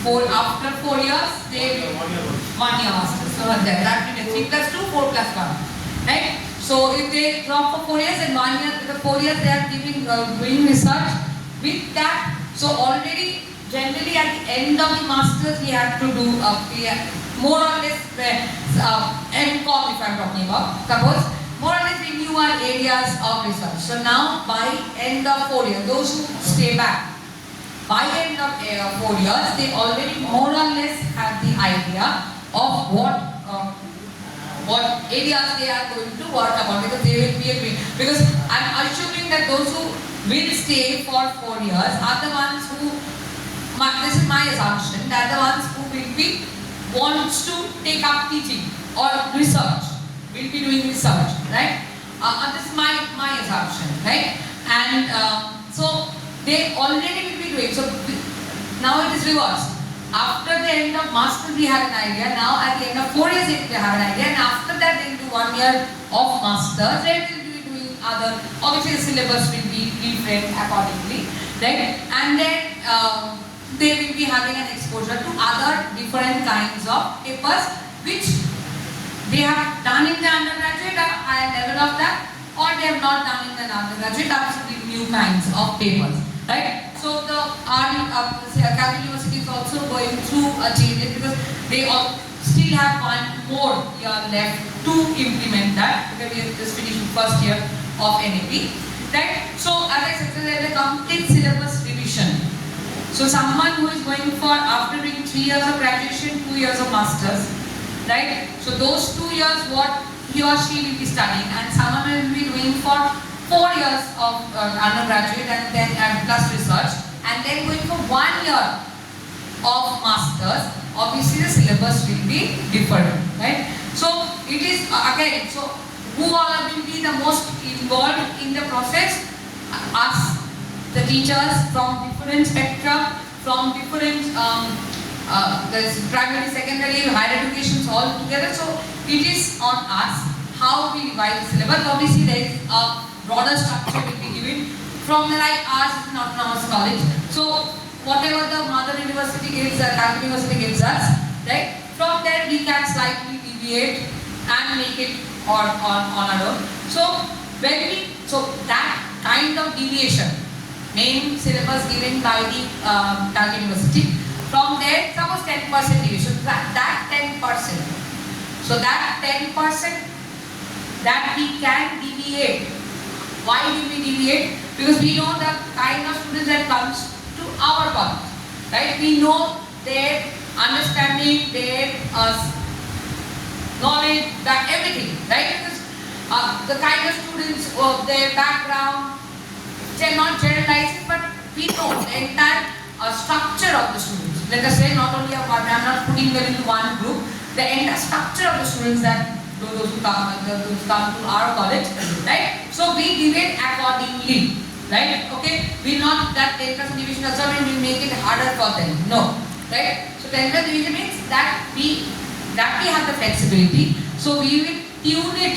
After 4 years, they will 1 year masters. So that will be 3 plus 2, 4 plus 1, right? So if they drop for 4 years and 1 year, the 4 years they are doing research with that. So already, generally at the end of the masters, we have to do more or less MCOM if I am talking about. Suppose more or less we knew our areas of research. So now by end of 4 years, those who stay back, by end of 4 years, they already more or less have the idea of what areas they are going to work upon, because they will be agreeing. Because I am assuming that those who will stay for 4 years are the ones who, this is my assumption, that the ones who will be wants to take up teaching or research, will be doing research, right? This is my assumption, right? And so they already will be doing. So now it is reversed. After the end of masters we have an idea. Now at the end of 4 years they have an idea, and after that they will do 1 year of masters. They will be doing other. Obviously the syllabus will be reframed accordingly, right? And then they will be having an exposure to other different kinds of papers which they have done in the undergraduate at a higher level of that, or they have not done in the undergraduate, absolutely new kinds of papers, right? So the Calvin University is also going through a change because they still have 1 more year left to implement that, because we have just finished the first year of NEP, right? So as I said, there is a complete syllabus revision. So someone who is going for, after doing 3 years of graduation, 2 years of masters, right? So those 2 years what he or she will be studying, and someone will be doing for 4 years of undergraduate and then plus research, and then going for 1 year of masters. Obviously the syllabus will be different, right? So it is again, so who all will be the most involved in the process? Us, the teachers from different spectra, from different there's primary, secondary, higher education all together. So it is on us how we revise the syllabus. Obviously there is a broader structure will be given from like ours is an autonomous college. So whatever the mother university gives, Calvin University gives us, right? From there we can slightly deviate and make it on our own. So that kind of deviation, main syllabus given by the Calvin University. From there, suppose 10% deviation, that 10%. So that 10% that we can deviate. Why do we deviate? Because we know the kind of students that comes to our college, right? We know their understanding, their knowledge, that everything, right? Because the kind of students, their background, they're not generalizing, but we know the entire structure of the students. Let us say not only I'm not putting them into one group, the entire structure of the students that those who come to our college, right? So we deviate accordingly, right? Okay, we not that 10% division also will make it harder for them. No, right? So 10% division means that we have the flexibility. So we will tune it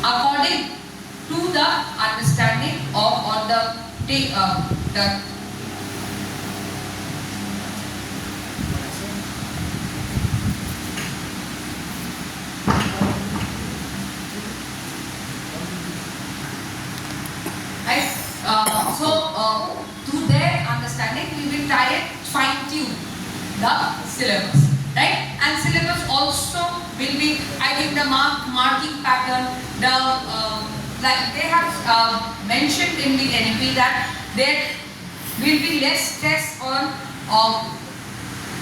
according to the understanding of or the to their understanding, we will try and fine tune the syllabus, right? And syllabus also will be, I think, the marking pattern. Like they have mentioned in the NEP that there will be less stress on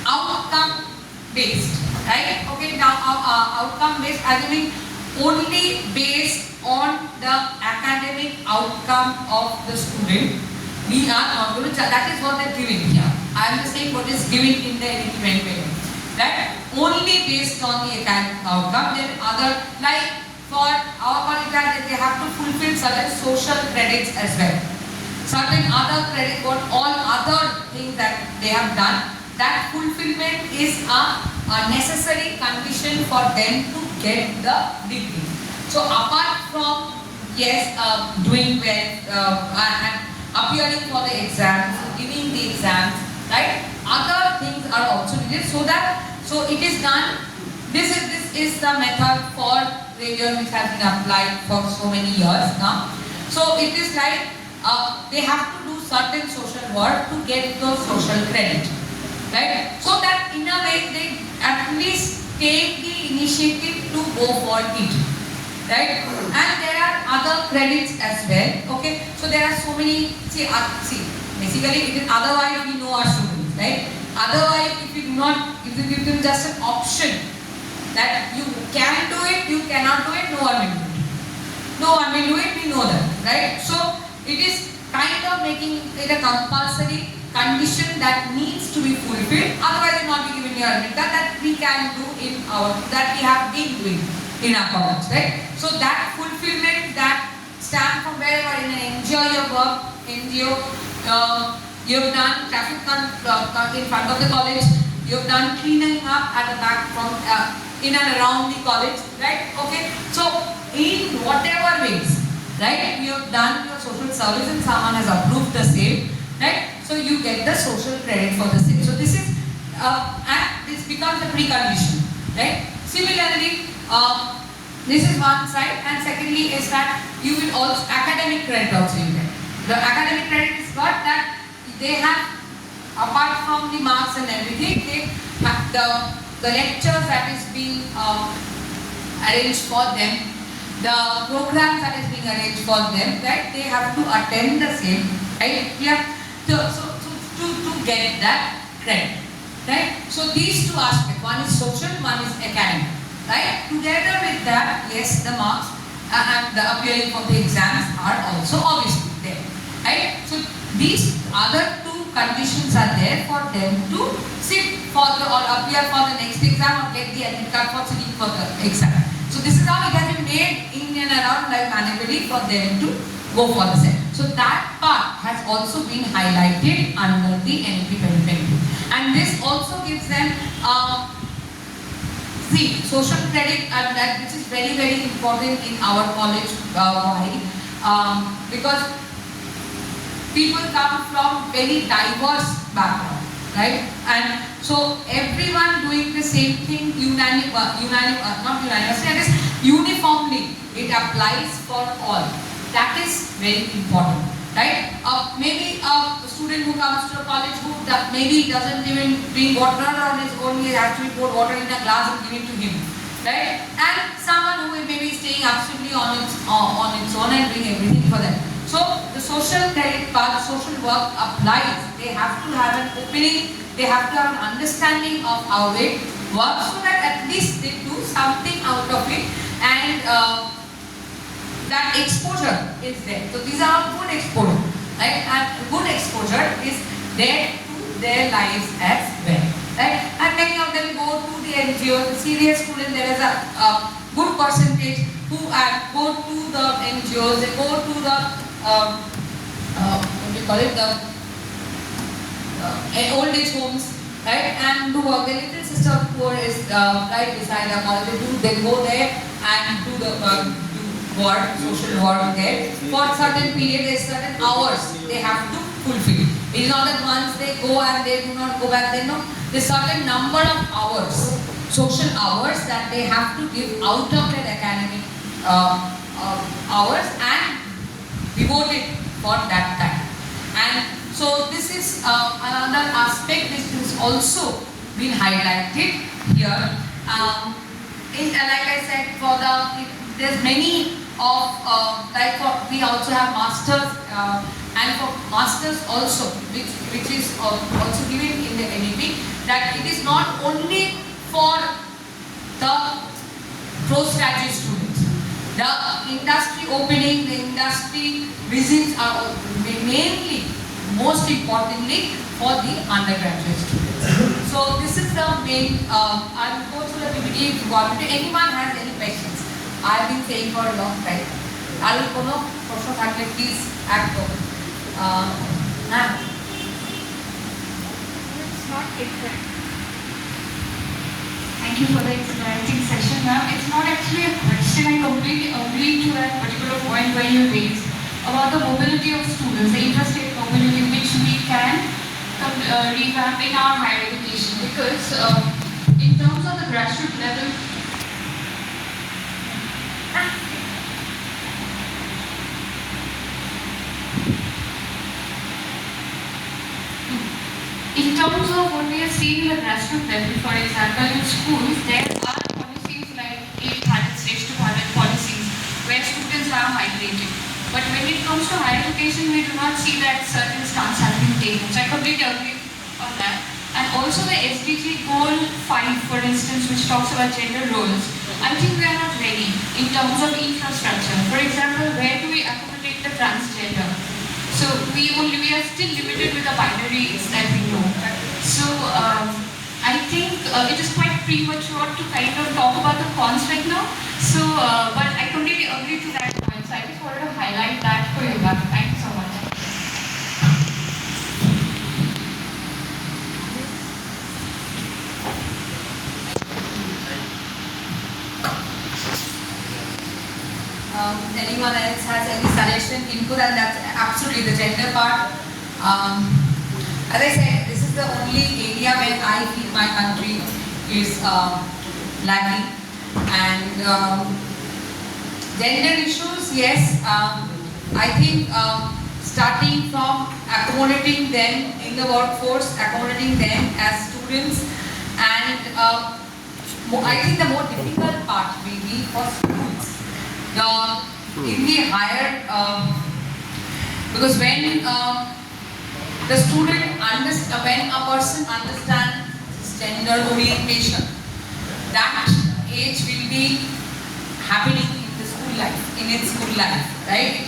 outcome based, right? Okay, now outcome based, assuming only based on the academic outcome of the student, we are not going to, that is what they are giving here. I am just saying what is given in the NEP, right? Only based on the academic outcome. Then other, like for our college, they have to fulfill certain social credits as well. Certain other credits, what all other things that they have done, that fulfillment is a necessary condition for them to get the degree. So apart from, yes, doing well and appearing for the exams, giving the exams, right? Other things are also needed so it is done. This is the method for failure which has been applied for so many years now. So it is like they have to do certain social work to get those social credit, right? So that in a way they at least take the initiative to go for it. Right? And there are other credits as well. Okay, so there are so many. See, basically, it is otherwise we know our students, right? Otherwise, if you do not, if you give them just an option that you can do it, you cannot do it, no one will do it. No one will do it. We know that, right? So it is kind of making it a compulsory condition that needs to be fulfilled. Otherwise, it will not be given your admit that we can do in our that we have been doing in our college, right? So that fulfillment, that stand from wherever in an NGO your work, NGO, you have done traffic in front of the college, you have done cleaning up at the back from in and around the college, right? Okay, so in whatever ways, right, you have done your social service and someone has approved the same, right? So you get the social credit for the same. So this is and this becomes a precondition, right? Similarly, this is one side, and secondly is that you will also academic credit also you get. The academic credit is what that they have apart from the marks and everything, they have the lectures that is being arranged for them, the programs that is being arranged for them, right? They have to attend the same, right? Yeah. So to get that credit, right? So these two aspects, one is social, one is academic. Right? Together with that, yes, the marks and the appearing for the exams are also obviously there. Right? So these other two conditions are there for them to sit for the or appear for the next exam or get the admit card for sitting for the exam. So this is how it has been made in and around like manually for them to go for the set. So that part has also been highlighted under the NEP 2022. And this also gives them see, social credit that which is very, very important in our college. Why? Because people come from very diverse background, right? And so everyone doing the same thing uniformly, it applies for all. That is very important, right? Maybe a student who comes to a college who maybe doesn't even drink water on his own, he has to pour water in a glass and give it to him. right? And someone who may be staying absolutely on its own and doing everything for them. So the social credit part, social work applies. They have to have an opening, they have to have an understanding of how it works so that at least they do something out of it, and that exposure is there. So these are all good exposure, right? And good exposure is there to their lives as well, right? And many of them go to the NGOs. The serious students, there is a good percentage who go to the NGOs, they go to the what do you call it, the old age homes, right? And do work. The little sister of poor is right beside our college. They go there and do the do work, social work there. For a certain period, there's certain hours they have to fulfill. It is not that once they go and they do not go back. They know there's certain number of hours, social hours that they have to give out of their academic hours and devote it for that time. And so this is another aspect which has also been highlighted here. Like I said, for there's many of we also have masters, and for masters also, which is also given in the NEP, that it is not only for the postgraduate students. The industry opening, the industry visits are mainly, most importantly, for the undergraduate students. So this is the main, I will go through the PPT if you want. If anyone has any questions, I have been saying for a long time. I will go now, Professor Thakle, please act over. It's not different. Thank you for the exciting session, ma'am. It's not actually a question. I completely agree to that particular point where you raised about the mobility of students, the interstate mobility which we can revamp in our higher education. Because in terms of the grassroots level, in terms of what we are seeing in the grassroots level, for example, in schools, there are policies like Ek Bharat Shresth Bharat policies where students are migrating. But when it comes to higher education, we do not see that certain stance has been taken. So I completely agree on that. And also the SDG Goal 5, for instance, which talks about gender roles, I think we are not ready in terms of infrastructure. For example, where do we accommodate the transgender? So we are still limited with the binaries that we know. So I think it is quite premature to kind of talk about the cons right now. So, but I completely agree to that point. So I just wanted to highlight that for you, ma'am. Thank you so much. Anyone else has any suggestion, input, and that's absolutely the gender part. As I said, this is the only area where I feel my country is lagging. And gender issues, yes, I think starting from accommodating them in the workforce, accommodating them as students, and I think the more difficult part will be for schools. In the higher, because when the student when a person understands his gender orientation, that age will be happening in the school life, in its school life, right?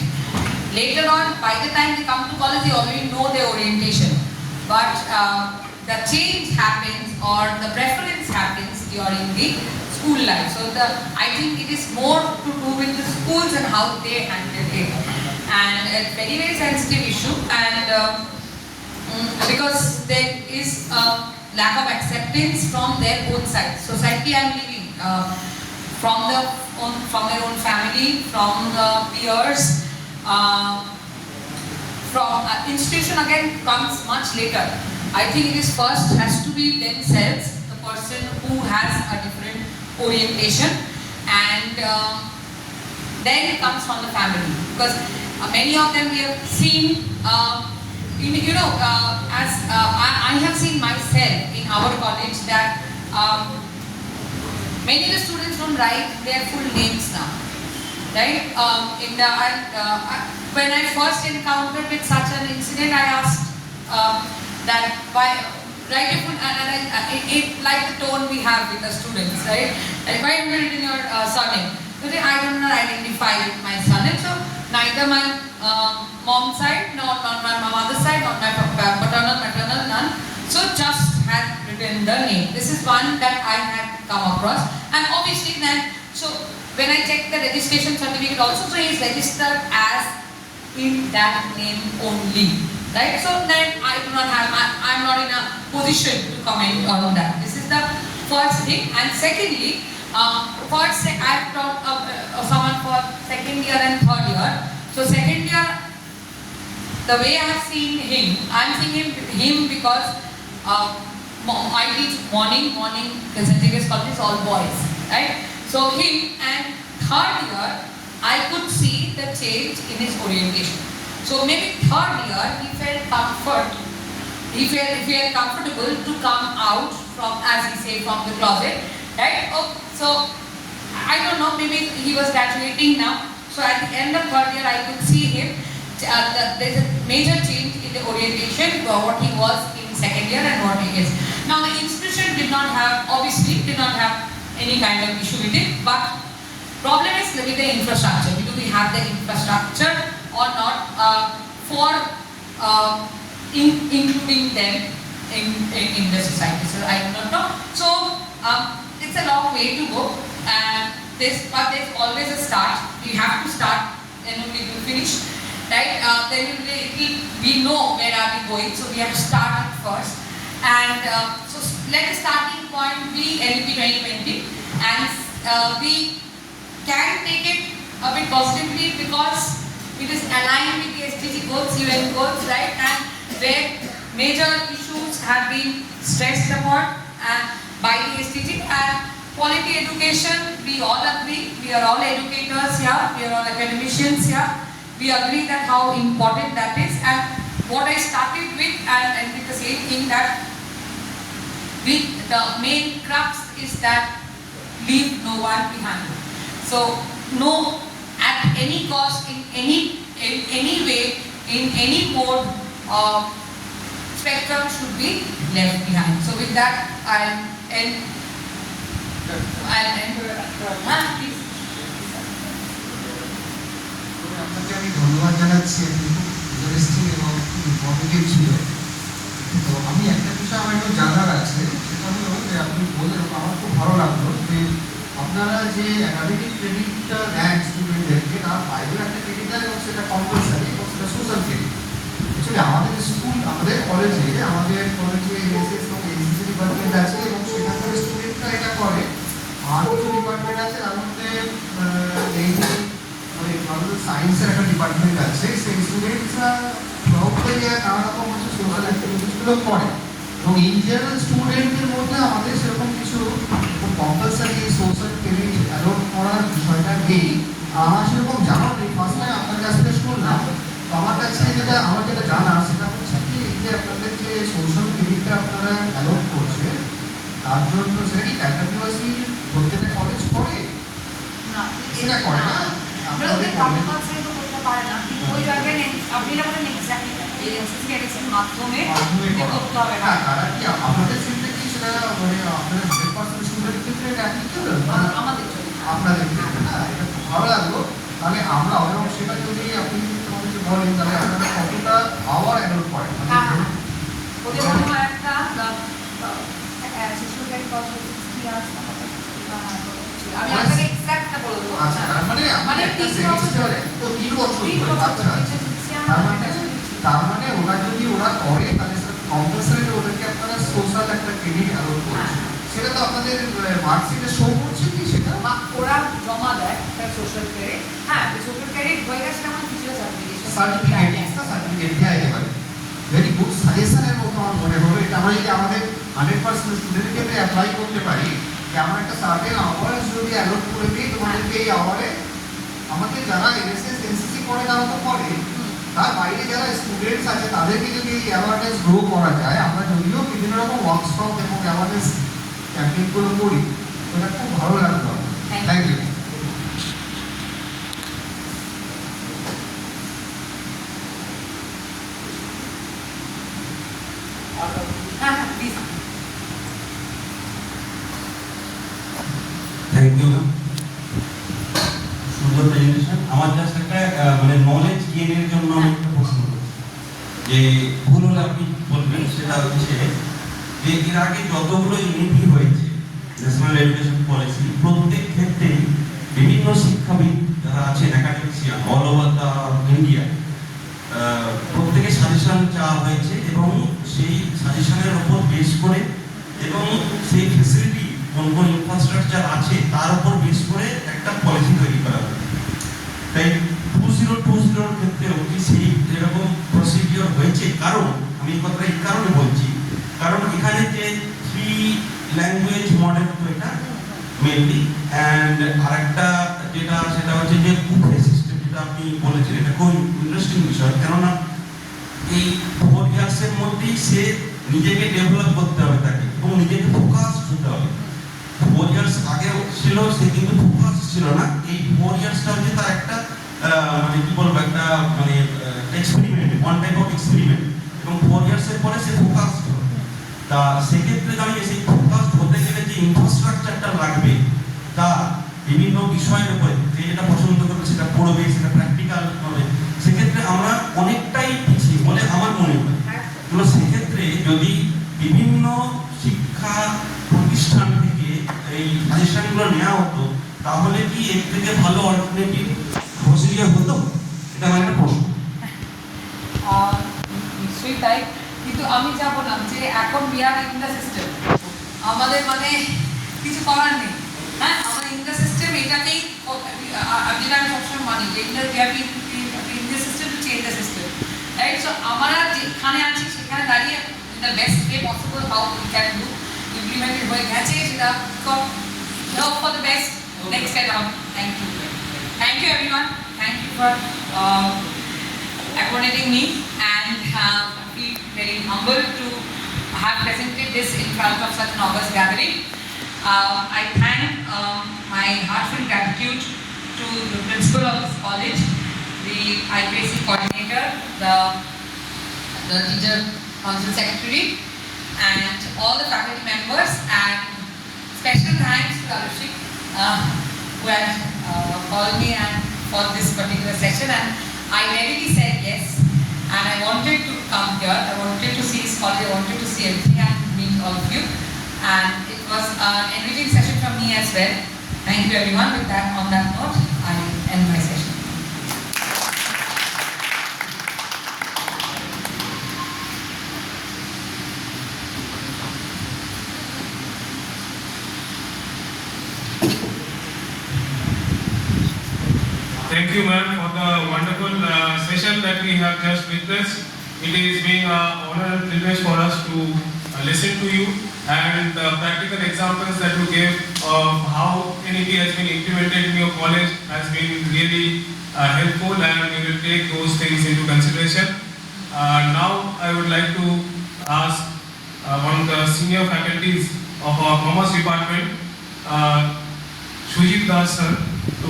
Later on, by the time they come to college, they already know their orientation. But the change happens or the preference happens during the school life. So I think it is more to do with the schools and how they handle it. And it's a very, very sensitive issue, and because there is a lack of acceptance from their own side. Society I'm living, from their own family, from the peers, from institution again comes much later. I think it is first has to be themselves, the person who has a different orientation, and then it comes from the family, because many of them we have seen, as I have seen myself in our college that Many of the students don't write their full names now, right? When I first encountered with such an incident, I asked that why write your full it like the tone we have with the students, right? Like why have you written your surname? Today I don't know identify with my surname, so neither my mom's side, nor my mother's side, nor my paternal, maternal, none. So just had written the name. This is one that I had come across, and obviously then, so when I checked the registration certificate also, so he is registered as in that name only, right? So then I do not have, I'm not in a position to comment on that. This is the first thing, and secondly, first I've taught someone for second year and third year. So second year, the way I have seen him, I'm seeing him because I teach morning, the St. Xavier's College is all boys, right? So him, and third year, I could see the change in his orientation. So maybe third year, he felt comfortable to come out from, as he say, from the closet, right? Oh, so I don't know, maybe he was graduating now. So at the end of third year, I could see him. There's a major change in the orientation, what he was in second year and what he is. Now the institution obviously did not have any kind of issue with it, but problem is with the infrastructure. Do we have the infrastructure or not for including them in the society? So I do not know. So it's a long way to go, and but there's always a start. You have to start and only to finish, right? Then we know where are we going, so we have to start it first. And so let the starting point be LP 2020, and we can take it a bit positively because it is aligned with the SDG goals, UN goals, right? And where major issues have been stressed upon by the SDG, and quality education, we all agree, we are all educators here, we are all academicians here, we agree that how important that is. And what I started with, and with the same thing, that the main crux is that leave no one behind. So no, at any cost, in any way, in any mode, spectrum should be left behind. So with that, I'll end. Please. আপনাকে আমি ধন্যবাদ জানাচ্ছি, আপনি খুব interesting এবং informative ছিল। তো আমি একটা বিষয় আমার একটু জানার আছে, সেটা হলো যে আপনি বললেন, আমার খুব ভালো লাগলো যে আপনারা যে একাডেমিক ক্রেডিটটা দেন স্টুডেন্টদেরকে, তার বাইরেও একটা ক্রেডিট দেন এবং সেটা কম্পালসারি এবং সেটা সোশ্যাল ক্রেডিট। অ্যাকচুয়ালি আমাদের স্কুল, আমাদের কলেজে এনএসএস এবং এনসিসি ডিপার্টমেন্ট আছে এবং সেখানকার স্টুডেন্টরা এটা করে। আর কিছু ডিপার্টমেন্ট আছে, তার মধ্যে এই আমাদের সায়েন্সের একটা ডিপার্টমেন্ট আছে, সেই স্টুডেন্টসরা নানা রকম সোশ্যাল অ্যাক্টিভিটিসগুলো করে। এবং ইন জেনারেল স্টুডেন্টদের মধ্যে আমাদের সেরকম কিছু কম্পালসারি সোশ্যাল ক্রেডিট অ্যালট করার বিষয়টা নেই। আমার সেরকম জানা নেই, ফার্স্ট টাইম আপনার কাছ থেকে শুনলাম। তো আমার কাছে আমার যেটা জানা সেটা হচ্ছে কি, এই যে আপনাদের যে সোশ্যাল ক্রেডিটটা আপনারা অ্যালট করছে, তার জন্য সেটা কি ক্যাটাগরি প্রত্যেকটা কলেজ করে? সেটা করে না, আপনাদের কম্পালসারি তো করতে পারে না, কিন্তু ওই জায়গায় আপনি না বলেন এক্স্যাক্টলি এনসিসি এর মাধ্যমে করতে হবে না। তারা কি আপনাদের ক্ষেত্রে কি সেটা মানে আপনাদের 100% স্টুডেন্টের ক্ষেত্রে এটা অ্যাপ্লিকেবল? আমাদের জন্য, আপনাদের ক্ষেত্রে না, এটা খুব ভালো লাগলো। তাহলে আমরা এবং সেটা যদি আপনি আমাদেরকে বলেন, তাহলে আপনারা কতটা আওয়ার অ্যাডপ্ট করেন? ওদের মনে হয় একটা সোশ্যাল ক্রেডিট কত 60 ইয়ার্স আমি আপনাকে এক্স্যাক্টটা বলে দেবো। আচ্ছা, তার মানে একটা সেমিস্টারে তো 3 বছর ধরে। আচ্ছা, তার মানে ওরা যদি ওরা করে, তাহলে সেটা কম্পালসারি ওদেরকে আপনারা সোশ্যাল একটা ক্রেডিট অ্যালট করছে। সেটা তো আপনাদের মার্কশিটে শো করছে কি? সেটা ওরা জমা দেয় তার সোশ্যাল ক্রেডিট। হ্যাঁ, সোশ্যাল ক্রেডিট হয়ে গেছে, আমার কিছু সার্টিফিকেট দেওয়া যেতে পারে। ভেরি গুড সাজেশনের মতো আমার মনে হলো এটা। আমরা যদি আমাদের 100% স্টুডেন্টের ক্ষেত্রে অ্যাপ্লাই করতে পারি যে আমরা একটা সার্টেন আওয়ার্স যদি অ্যালট করে দিই, তোমাদেরকে এই আওয়ারে আমাদের যারা এনএসএস এনসিসি করে তারা তো করে, তার বাইরে যারা স্টুডেন্টস আছে তাদেরকে যদি এই অ্যাওয়ারনেস গ্রো করা যায়, আমরা যদিও বিভিন্ন রকম ওয়ার্কশপ এবং অ্যাওয়ারনেস ক্যাম্পেইনগুলো করি, ওটা খুব ভালো লাগলো। Thank thank you. Please. Thank you সুন্দর প্রেজেন্টেশন। আমার জাস্ট একটা মানে নলেজ গেইনের জন্য আমি একটা প্রশ্ন করছি, যে ভুল হলে আপনি বলবেন। সেটা হচ্ছে যে এর আগে যতগুলো ইউনিটি হয়েছে ন্যাশনাল এডুকেশন পলিসি, প্রত্যেক ক্ষেত্রে বিভিন্ন শিক্ষাবিদ যারা আছেন academician all over the India, প্রত্যেকে সাজেশন চাওয়া হয়েছে এবং সেই সাজেশনের উপর বেস করে এবং সেই ফেসিলিটি কোন কোন ইনফ্রাস্ট্রাকচার আছে তার উপর বেস করে একটা পলিসি তৈরি করা হবে। তাই 2020 ক্ষেত্রেও কি সেই এরকম প্রসিডিওর হয়েছে? কারণ আমি এই কথাটা এই কারণে বলছি, কারণ এখানে যে 3 ল্যাঙ্গুয়েজ মডেল তো এটা মেনলি, অ্যান্ড আরেকটা যেটা সেটা হচ্ছে যে বুফে সিস্টেম, যেটা আপনি বলেছেন, এটা খুব ইন্টারেস্টিং বিষয়। কেননা এই 4 ইয়ার্সের মধ্যেই সে নিজেকে ডেভেলপ করতে হবে তাকে, এবং নিজেকে ফোকাস হতে হবে। 4 ইয়ার্স আগেও ছিল, সে কিন্তু ফোকাস ছিল না। এই 4 ইয়ার্সটা হচ্ছে তার একটা মানে কি বলবো, একটা মানে experiment, one type of experiment, এবং 4 ইয়ার্সের পরে সে ফোকাস হলো। তা সেক্ষেত্রে দাঁড়িয়ে সেই ফোকাস হতে গেলে যে ইনফ্রাস্ট্রাকচারটা লাগবে, তা বিভিন্ন বিষয়ের উপরে যে যেটা পছন্দ করবে সেটা পড়বে, সেটা প্র্যাকটিক্যাল হবে, সেক্ষেত্রে আমরা অনেকটাই পিছিয়ে বলে আমার মনে হয়। তো সেক্ষেত্রে যদি বিভিন্ন শিক্ষা প্রতিষ্ঠান থেকে এই সাজেশনগুলো নেওয়া হতো, তাহলে কি এর থেকে ভালো অল্টারনেটিভ প্রসিডিওর হতো? এটা আমার একটা প্রশ্ন। নিশ্চয়ই তাই, কিন্তু আমি যা বললাম যে এখন we are in the system, আমাদের মানে কিছু করার নেই। হ্যাঁ, আমরা in the system, এটাকেই যেটা আমি সবসময় মানি যে we are in the system to change the system, right? So আমরা যেখানে আছি সেখানে দাঁড়িয়ে the best way possible how we can do implemented হয়ে গেছে, সেটা hope for the best next time around. Thank you everyone, thank you for accommodating me, and feel very humbled to have presented this in front of such an august gathering. I thank my heartfelt gratitude to the principal of this college, the IPSC coordinator, the teacher council secretary, and all the faculty members, and special thanks to Arushi who had called me and for this particular session, and I readily said yes, and I wanted to come here, I wanted to see his college, I wanted to see everything and meet all of you, and it was an enriching session for me as well. Thank you everyone. With that, on that note, I end my session. Thank you, ma'am, for the wonderful session that we have just witnessed. It is being an honor and privilege for us to listen to you, and the practical examples that you gave of how NEP has been implemented in your college has been really helpful, and we will take those things into consideration. Now, I would like to ask one of the senior faculties of our Commerce Department, Shujit Das sir, to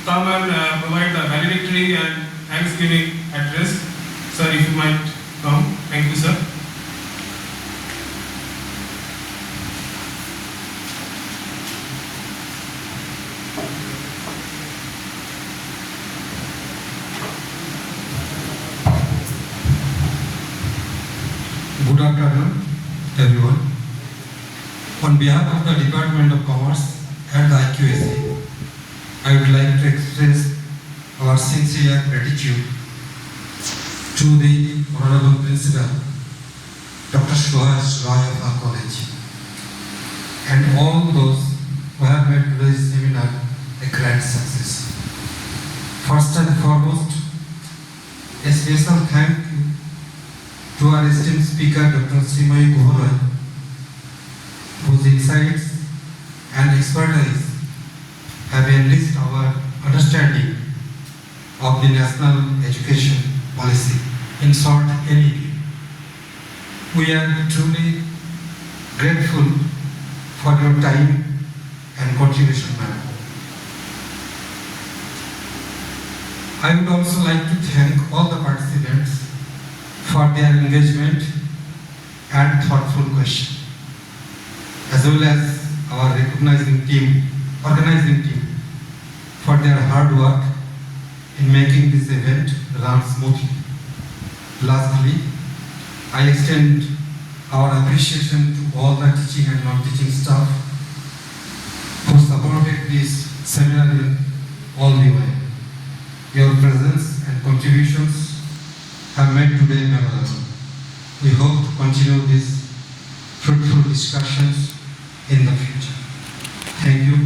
come and provide the valedictory and Thanksgiving address. Sir, if you might come. Thank you, sir. Good afternoon, everyone. On behalf of the Department of Commerce and the IQAC, I would like to express our sincere gratitude to the Honorable Principal, Dr. Suhas Roy of our college, and all those who have made today's seminar a grand success. First and foremost, a special thank you to our esteemed speaker, Dr. Srimayi Gohoroy, whose insights and expertise have enriched our understanding of the national education policy, in short, NEP. We are truly grateful for your time and contribution manner. I would also like to thank all the participants for their engagement and thoughtful questions, as well as our organizing team for their hard work in making this event run smoothly. Lastly, I extend our appreciation to all the teaching and non-teaching staff who supported this seminar in all the way. Your presence and contributions have made today memorable. We hope to continue these fruitful discussions in the future. Thank you.